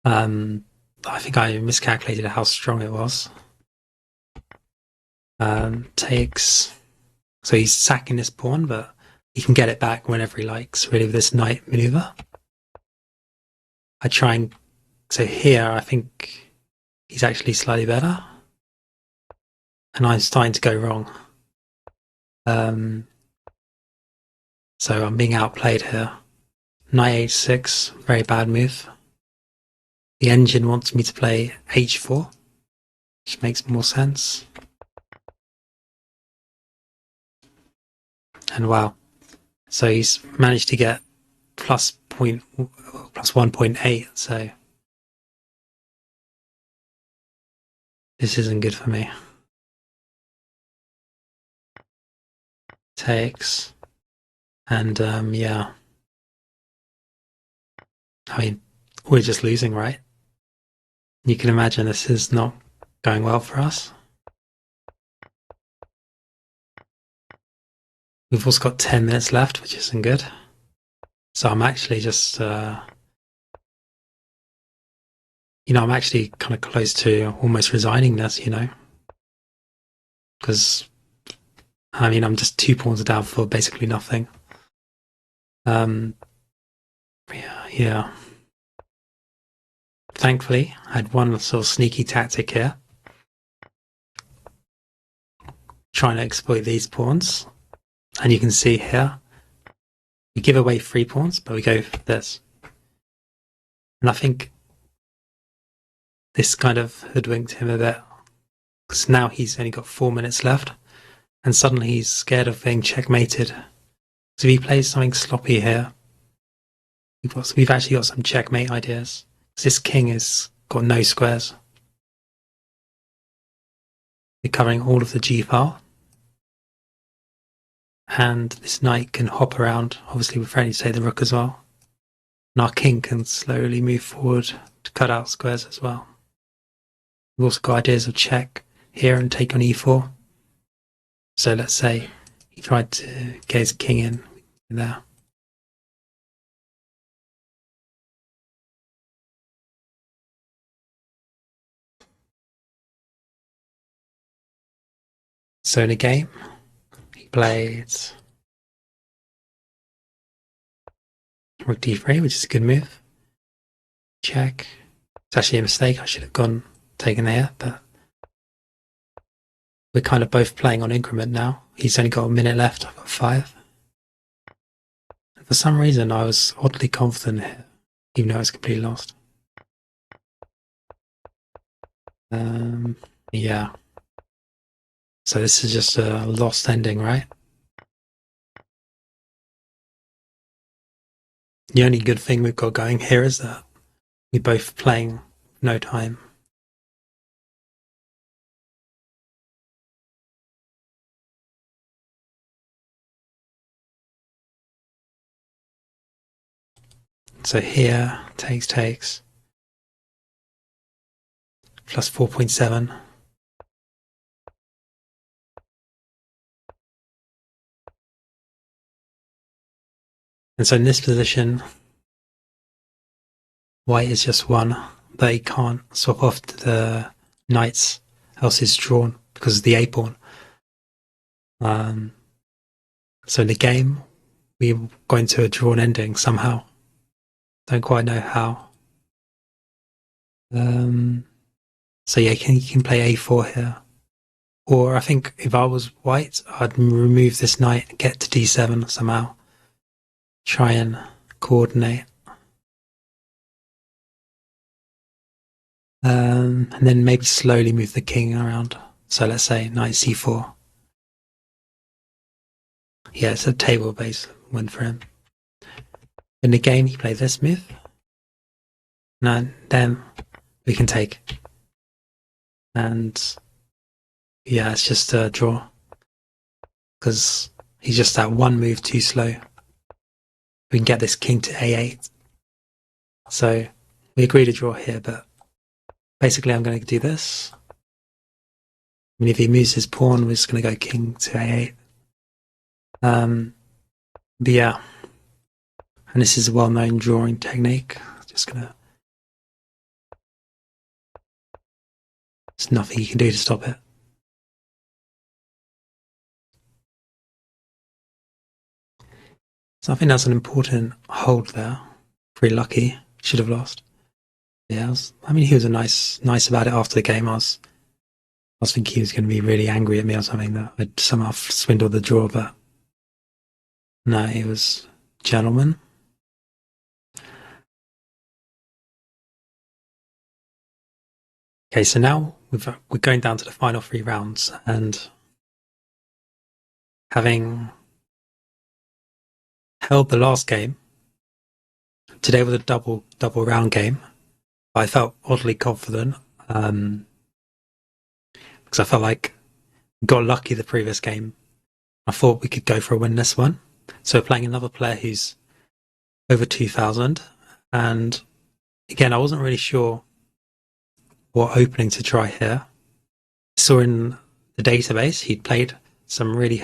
I think I miscalculated how strong it was. Takes. So he's sacking this pawn, but he can get it back whenever he likes, really, with this knight maneuver. I try and. So here, I think he's actually slightly better. And I'm starting to go wrong. So I'm being outplayed here. Knight h6, very bad move. The engine wants me to play h4, which makes more sense. And wow. So he's managed to get plus 1.8, so this isn't good for me. Takes. And yeah. I mean, we're just losing, right? You can imagine this is not going well for us. We've also got 10 minutes left, which isn't good. So I'm actually just, I'm actually kind of close to almost resigning this, because, I'm just 2 pawns down for basically nothing. Yeah. Thankfully, I had one sort of sneaky tactic here. Trying to exploit these pawns. And you can see here, we give away 3 pawns, but we go for this. And I think this kind of hoodwinked him a bit. Because now he's only got 4 minutes left. And suddenly he's scared of being checkmated. So if he plays something sloppy here, we've actually got some checkmate ideas. This king has got no squares. We're covering all of the G file. And this knight can hop around, obviously with Freddie say the rook as well. And our king can slowly move forward to cut out squares as well. We've also got ideas of check here and take on e4. So let's say he tried to get his king in there. So in a game, he played rook d3, which is a good move. Check. It's actually a mistake. I should have taken there, but we're kind of both playing on increment now. He's only got a minute left. I've got 5. For some reason, I was oddly confident here, even though I was completely lost. Yeah. So this is just a lost ending, right? The only good thing we've got going here is that we're both playing no time. So here, takes, plus 4.7. And so in this position, White is just 1, but he can't swap off to the knights, else he's drawn because of the A pawn. So in the game, we're going to a drawn ending somehow. Don't quite know how. So yeah, you can play a4 here. Or I think if I was White, I'd remove this knight and get to d7 somehow. Try and coordinate. And then maybe slowly move the king around. So let's say knight c4. Yeah, it's a table-based win for him. In the game, he played this move. And then we can take. And yeah, it's just a draw. Because he's just that one move too slow. We can get this king to a8. So we agree to draw here, but basically I'm going to do this. I mean, if he moves his pawn, we're just going to go king to a8. But yeah, and this is a well-known drawing technique. Just gonna, there's nothing you can do to stop it. So I think that's an important hold there. Pretty lucky. Should have lost. Yeah, I mean, he was nice about it after the game. I was thinking he was going to be really angry at me or something that I'd somehow swindled the draw, but no, he was gentleman. Okay, so now we're going down to the final 3 rounds, and having held the last game, today was a double round game. I felt oddly confident because I felt like we got lucky the previous game. I thought we could go for a win this one. So we're playing another player who's over 2,000, and again, I wasn't really sure what opening to try here. I saw in the database he'd played some really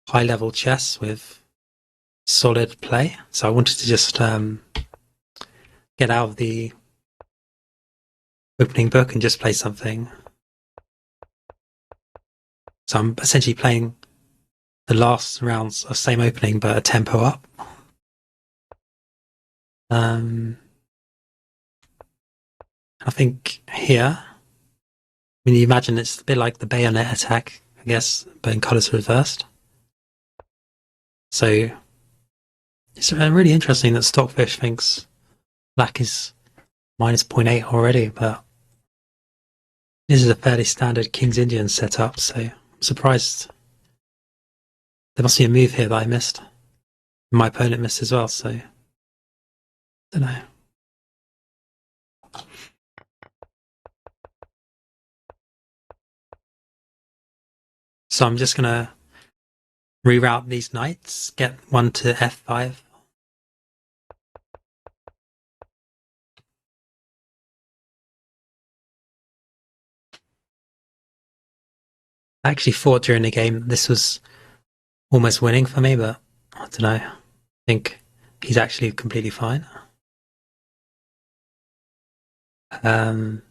high level chess with solid play, so I wanted to just get out of the opening book and just play something. So I'm essentially playing the last rounds of same opening but a tempo up. I think here, I mean, you imagine it's a bit like the bayonet attack, I guess, but in colours reversed. So it's really interesting that Stockfish thinks black is minus 0.8 already, but this is a fairly standard King's Indian setup, so I'm surprised. There must be a move here that I missed. My opponent missed as well, so I don't know. So I'm just gonna reroute these knights, get one to f5. I actually thought during the game this was almost winning for me, but I don't know. I think he's actually completely fine. The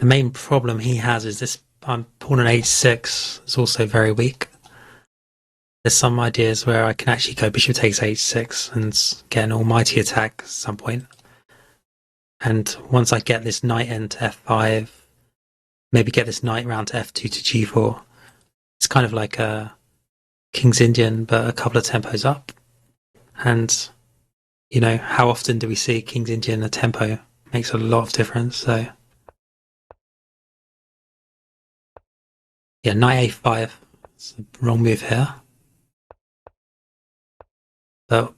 main problem he has is this pawn on h6 is also very weak. There's some ideas where I can actually go bishop takes h6 and get an almighty attack at some point. And once I get this knight into f5, maybe get this knight round to f2 to g4, it's kind of like a King's Indian, but a couple of tempos up. And, you know, how often do we see King's Indian a tempo? Makes a lot of difference, so... Yeah, knight a5. It's the wrong move here. But...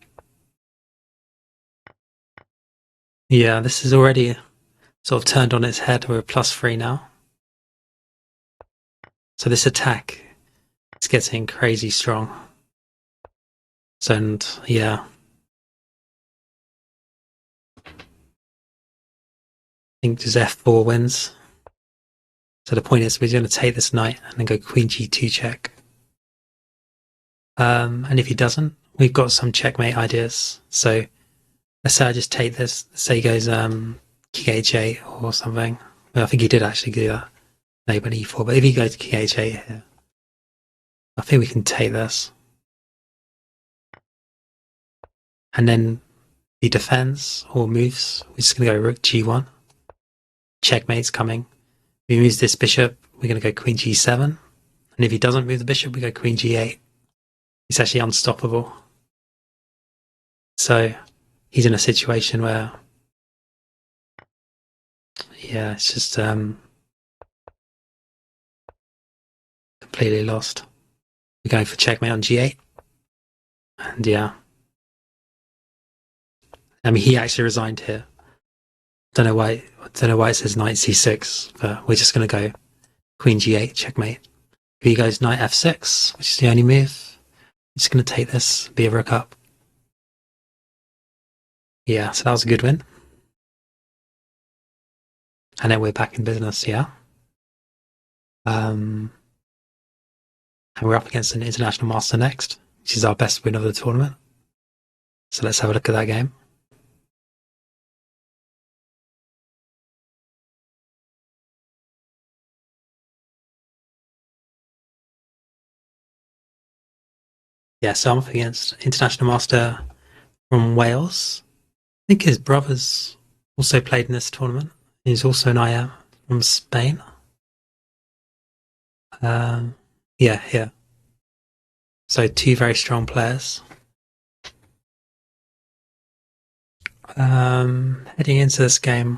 yeah, this is already sort of turned on its head. We're +3 now. So this attack is getting crazy strong. So, and yeah. I think just f4 wins. So the point is we're going to take this knight and then go queen g2 check. And if he doesn't, we've got some checkmate ideas. So let's say I just take this. Let's say he goes king h8 or something. Well, I think he did actually do that. No, but e4. But if he goes king h8 here, I think we can take this. And then he defends or moves. We're just going to go rook g1. Checkmate's coming. If he moves this bishop, we're going to go queen g7. And if he doesn't move the bishop, we go queen g8. It's actually unstoppable. So he's in a situation where, yeah, it's just completely lost. We're going for checkmate on g8. And yeah. I mean, he actually resigned here. Don't know why it says knight c6, but we're just going to go queen g8, checkmate. If he goes knight f6, which is the only move, I'm just going to take this, be a rook up. Yeah, so that was a good win. And then we're back in business, yeah. And we're up against an international master next, which is our best win of the tournament. So let's have a look at that game. Yeah, so I'm up against international master from Wales. I think his brother's also played in this tournament. He's also an IM from Spain. Yeah. So two very strong players. Heading into this game,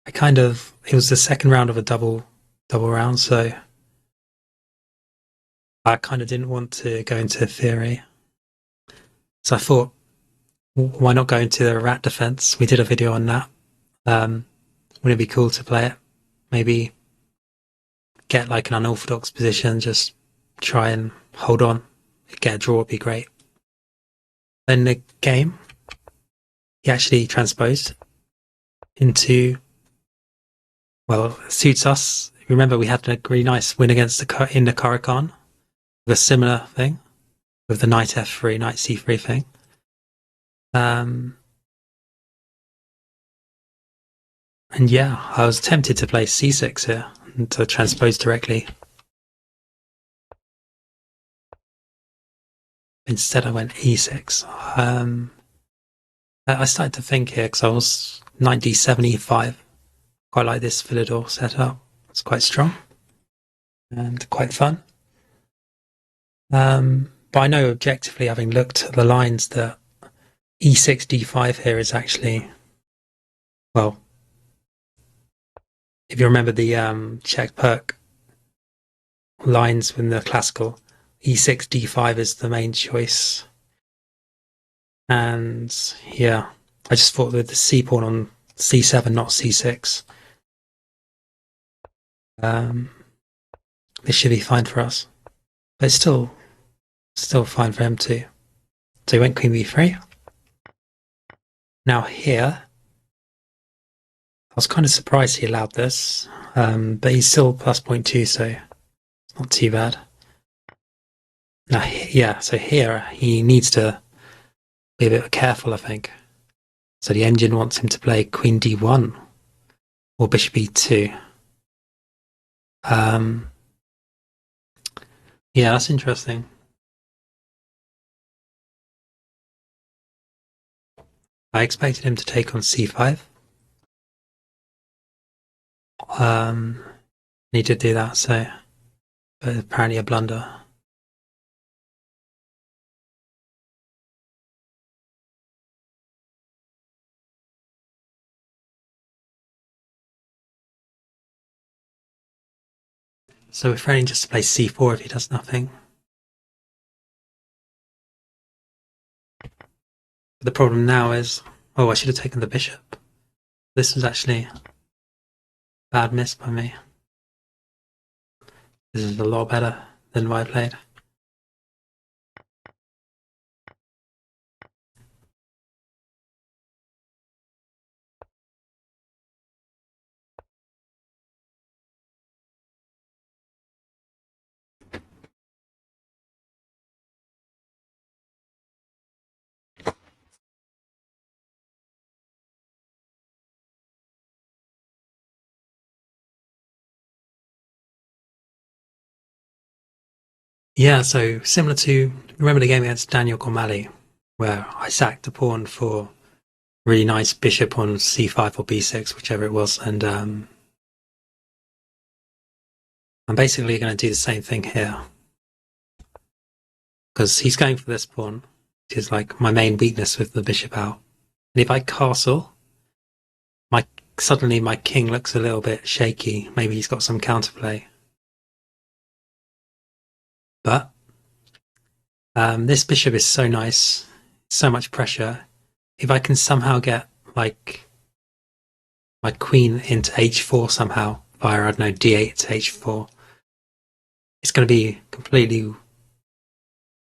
it was the second round of a double round, so I kind of didn't want to go into theory. So I thought, why not go into the rat defense? We did a video on that. Wouldn't it be cool to play it? Maybe get like an unorthodox position, just try and hold on, get a draw would be great. Then the game, he actually transposed into, well, it suits us. Remember, we had a really nice win against in the Caracan with a similar thing, with the knight f3, knight c3 thing. And yeah, I was tempted to play c6 here and to transpose directly. Instead I went e6. I started to think here because I was knight d7 e5. Quite like this Philidor setup. It's quite strong and quite fun. But I know objectively, having looked at the lines, that e6 d5 here is actually, well, if you remember the Czech perk lines in the classical, e6 d5 is the main choice. And yeah, I just thought that the c pawn on c7, not c6. This should be fine for us, but it's still fine for him too. So he went queen b3. Now here, I was kind of surprised he allowed this, but he's still plus 0.2, so it's not too bad. Now, yeah, so here he needs to be a bit careful, I think. So the engine wants him to play queen d1 or bishop e2. Yeah, that's interesting. I expected him to take on c5. He did do that, so, but apparently a blunder. So we're threatening just to play c4 if he does nothing. But the problem now is, oh, I should have taken the bishop. This was actually a bad miss by me. This is a lot better than what I played. Yeah, so similar to, remember the game against Daniel Gormally, where I sacked a pawn for really nice bishop on c5 or b6, whichever it was, and I'm basically going to do the same thing here. Because he's going for this pawn, which is like my main weakness with the bishop out. And if I castle, suddenly my king looks a little bit shaky. Maybe he's got some counterplay. But this bishop is so nice, so much pressure. If I can somehow get like my queen into h4 somehow via, I don't know, d8 to h4, it's going to be completely,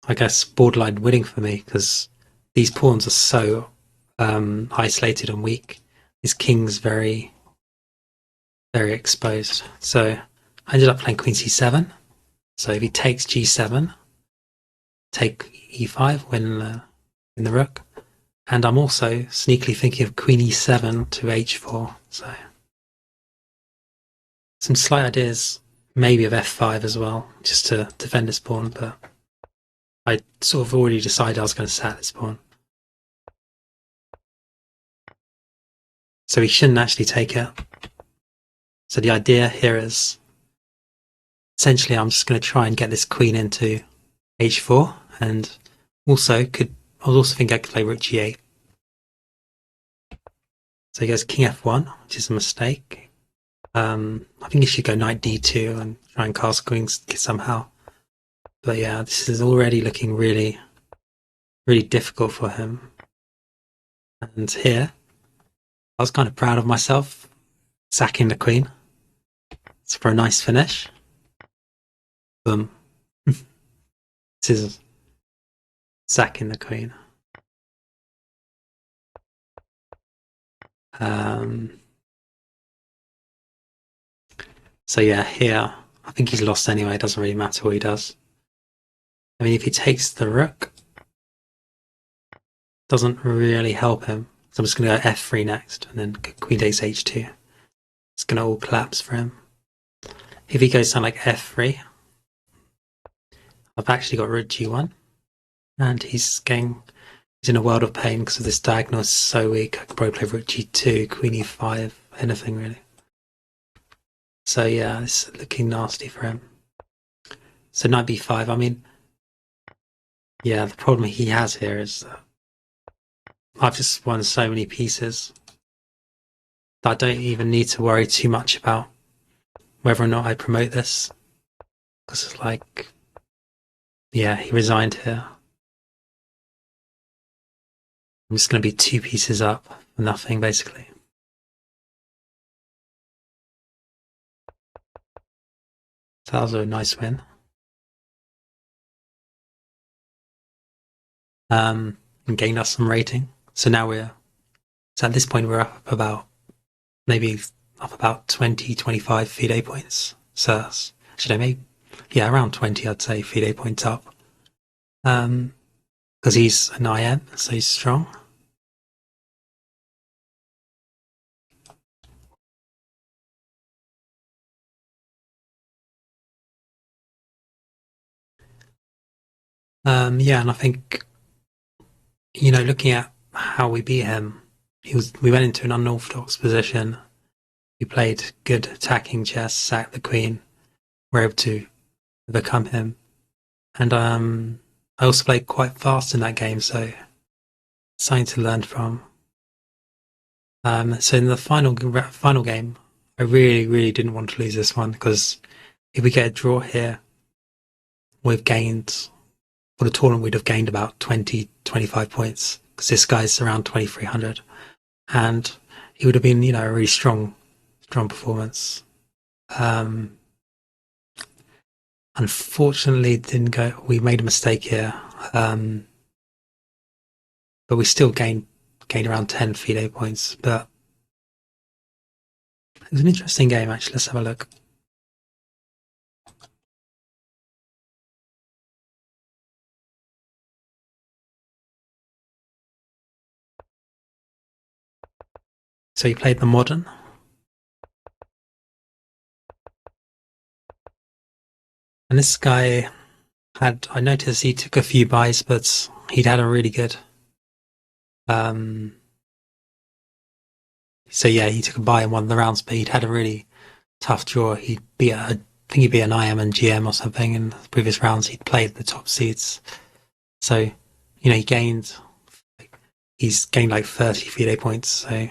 I guess, borderline winning for me because these pawns are so isolated and weak. His king's very, very exposed. So I ended up playing queen c7. So if he takes g7, take e5, win in the rook. And I'm also sneakily thinking of queen e7 to h4. So some slight ideas, maybe of f5 as well, just to defend this pawn. But I sort of already decided I was going to sack this pawn. So he shouldn't actually take it. So the idea here is, essentially I'm just going to try and get this queen into h4, and also I was also thinking I could play rook g8. So he goes king f1, which is a mistake. I think he should go knight d2 and try and castle queens somehow. But yeah, this is already looking really, really difficult for him. And here, I was kind of proud of myself, sacking the queen. It's for a nice finish. Boom. This is sacking the queen. So yeah, here, I think he's lost anyway. It doesn't really matter what he does. I mean, if he takes the rook, doesn't really help him. So I'm just going to go f3 next, and then queen takes h2. It's going to all collapse for him. If he goes something like f3, I've actually got rook g1, and he's getting He's in a world of pain because of this diagonal is so weak. I could probably play rook g2, queen e5, anything really. So yeah, it's looking nasty for him. So knight b5, I mean, yeah, the problem he has here is that I've just won so many pieces that I don't even need to worry too much about whether or not I promote this. Because it's like, yeah, he resigned here. I'm just going to be 2 pieces up for nothing, basically. So that was a nice win. And gained us some rating. So now so at this point we're up about, maybe up about 20, 25 fide points. So that's, actually, maybe, yeah, around 20, I'd say, fide points up. Because he's an IM, so he's strong. Yeah, and I think, looking at how we beat him, we went into an unorthodox position. We played good attacking chess, sacked the queen, were able to overcome him. And I also played quite fast in that game, so something to learn from. So in the final game, I really, really didn't want to lose this one, because if we get a draw here, we've gained, for the tournament, we'd have gained about 20, 25 points, because this guy's around 2,300. And it would have been, a really strong performance. Unfortunately, didn't go. We made a mistake here, but we still gained around 10 fide points. But it was an interesting game, actually. Let's have a look. So he played the modern. And this guy I noticed he took a few buys, but he'd had a really good, so yeah, he took a buy in one of the rounds, but he'd had a really tough draw. I think he beat an IM and GM or something in the previous rounds. He'd played the top seeds. So, he's gained like 30 fide points, so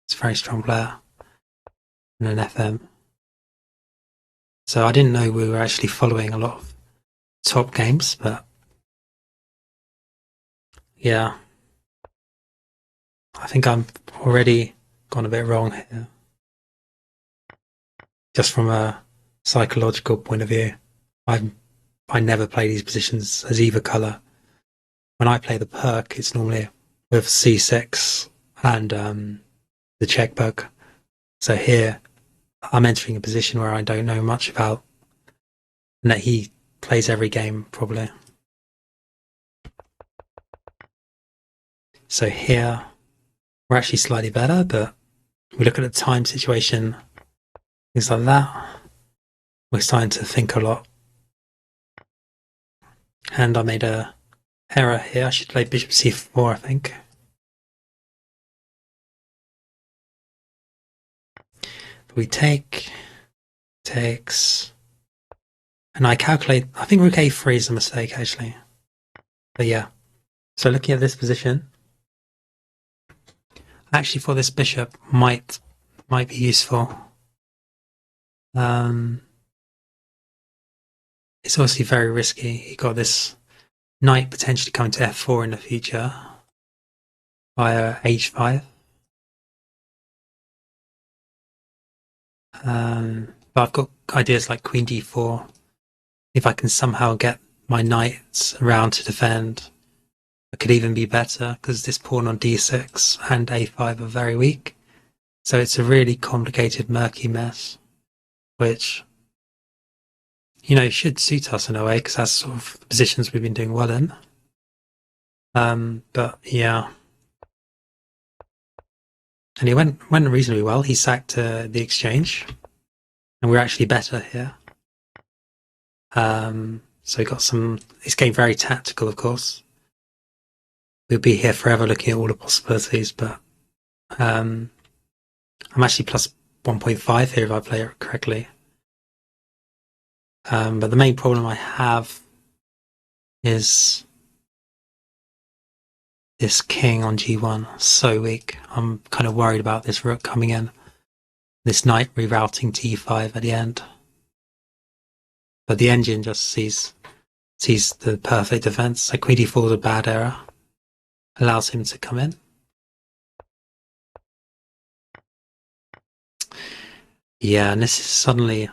it's a very strong player in an FM. So I didn't know we were actually following a lot of top games, but yeah, I think I'm already gone a bit wrong here. Just from a psychological point of view, I never play these positions as either colour. When I play the perk, it's normally with c6 and the check bug. So here, I'm entering a position where I don't know much about, and that he plays every game, probably. So here, we're actually slightly better, but we look at the time situation, things like that. We're starting to think a lot. And I made a error here. I should play bishop c4, I think. But we takes, and I calculate, I think rook a3 is a mistake, actually. But yeah. So looking at this position, I actually thought this bishop might be useful. It's obviously very risky. You got this knight potentially coming to f4 in the future via h5. But I've got ideas like queen d4. If I can somehow get my knights around to defend, it could even be better, because this pawn on d6 and a5 are very weak. So it's a really complicated, murky mess, which, should suit us in a way, because that's sort of the positions we've been doing well in. But yeah. And it went reasonably well. He sacked the exchange, and we're actually better here. So we got some. This game very tactical, of course. we'll be here forever looking at all the possibilities, but I'm actually plus 1.5 here if I play it correctly. But the main problem I have is this king on g1, so weak. I'm kind of worried about this rook coming in, this knight rerouting to e5 at the end. But the engine just sees the perfect defense. So queen d4 is a bad error, allows him to come in. Yeah, and this is suddenly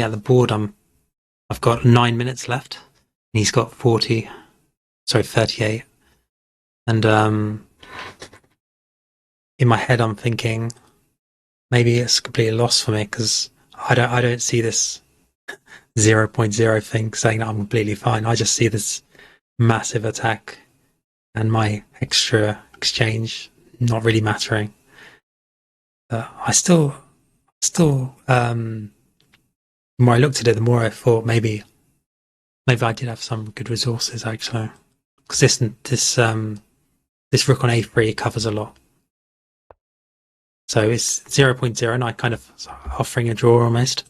at the board. I've got 9 minutes left, and he's got 38. And in my head, I'm thinking maybe it's completely lost for me because I don't see this 0.0 thing saying that I'm completely fine. I just see this massive attack and my extra exchange not really mattering. I still, the more I looked at it, the more I thought maybe I did have some good resources actually. Because this rook on a3 covers a lot. So it's 0.0 and I kind of offering a draw almost.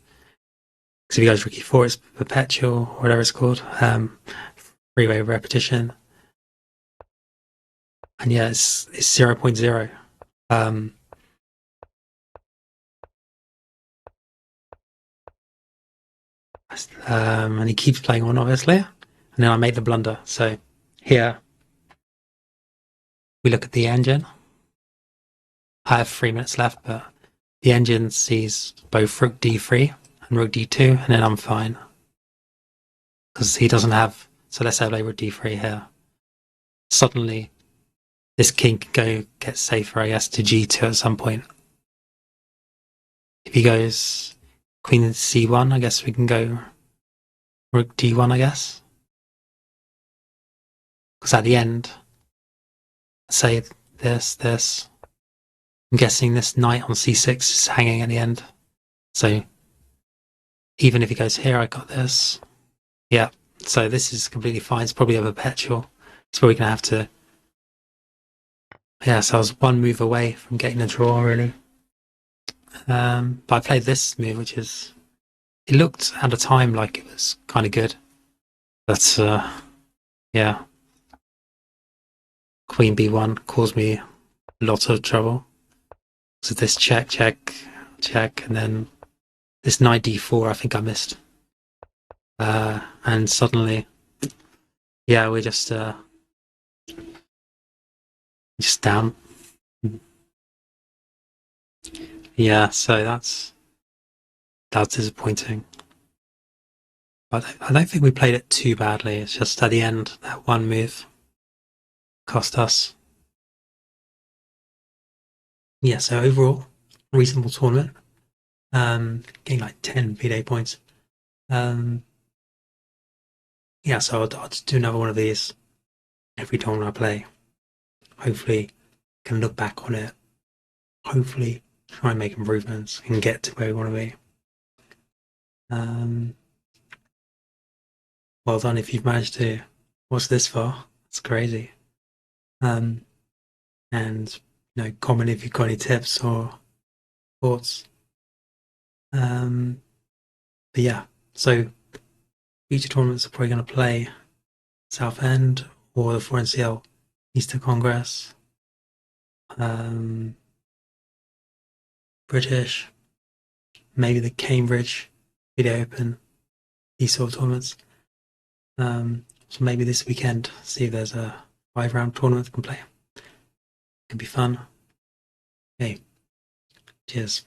Because if he goes rook e4, it's perpetual, or whatever it's called. Freeway repetition. And yeah, it's 0.0. And he keeps playing on, obviously. And then I made the blunder. So here, we look at the engine. I have 3 minutes left, but the engine sees both rook d3 and rook d2, and then I'm fine. Because he doesn't have... So let's say I play rook d3 here. Suddenly, this king can go get safer, I guess, to g2 at some point. If he goes queen c1, I guess we can go rook d1, I guess. Because at the end, say this. I'm guessing this knight on c6 is hanging at the end. So even if he goes here, I got this. Yeah, so this is completely fine. It's probably a perpetual. It's probably going to have to... Yeah, so I was one move away from getting a draw, really. But I played this move, which is... It looked at the time like it was kind of good. But, yeah. Queen b1 caused me a lot of trouble. So this check, and then this knight d4 I think I missed. And suddenly, yeah, we're just down. Yeah, so that's disappointing. But I don't think we played it too badly. It's just at the end, that one move cost us. Yeah, so overall, reasonable tournament. Getting like 10 fide points. Yeah, so I'll just do another one of these every tournament I play. Hopefully, can look back on it. Hopefully, try and make improvements and get to where we want to be. Well done if you've managed to watch this far. It's crazy. And comment if you've got any tips or thoughts. But yeah, so future tournaments are probably going to play Southend or the 4NCL Easter Congress. British, maybe the Cambridge Video Open, these sort of tournaments. So maybe this weekend, see if there's a 5-round tournament we can play. Could be fun. Hey, cheers.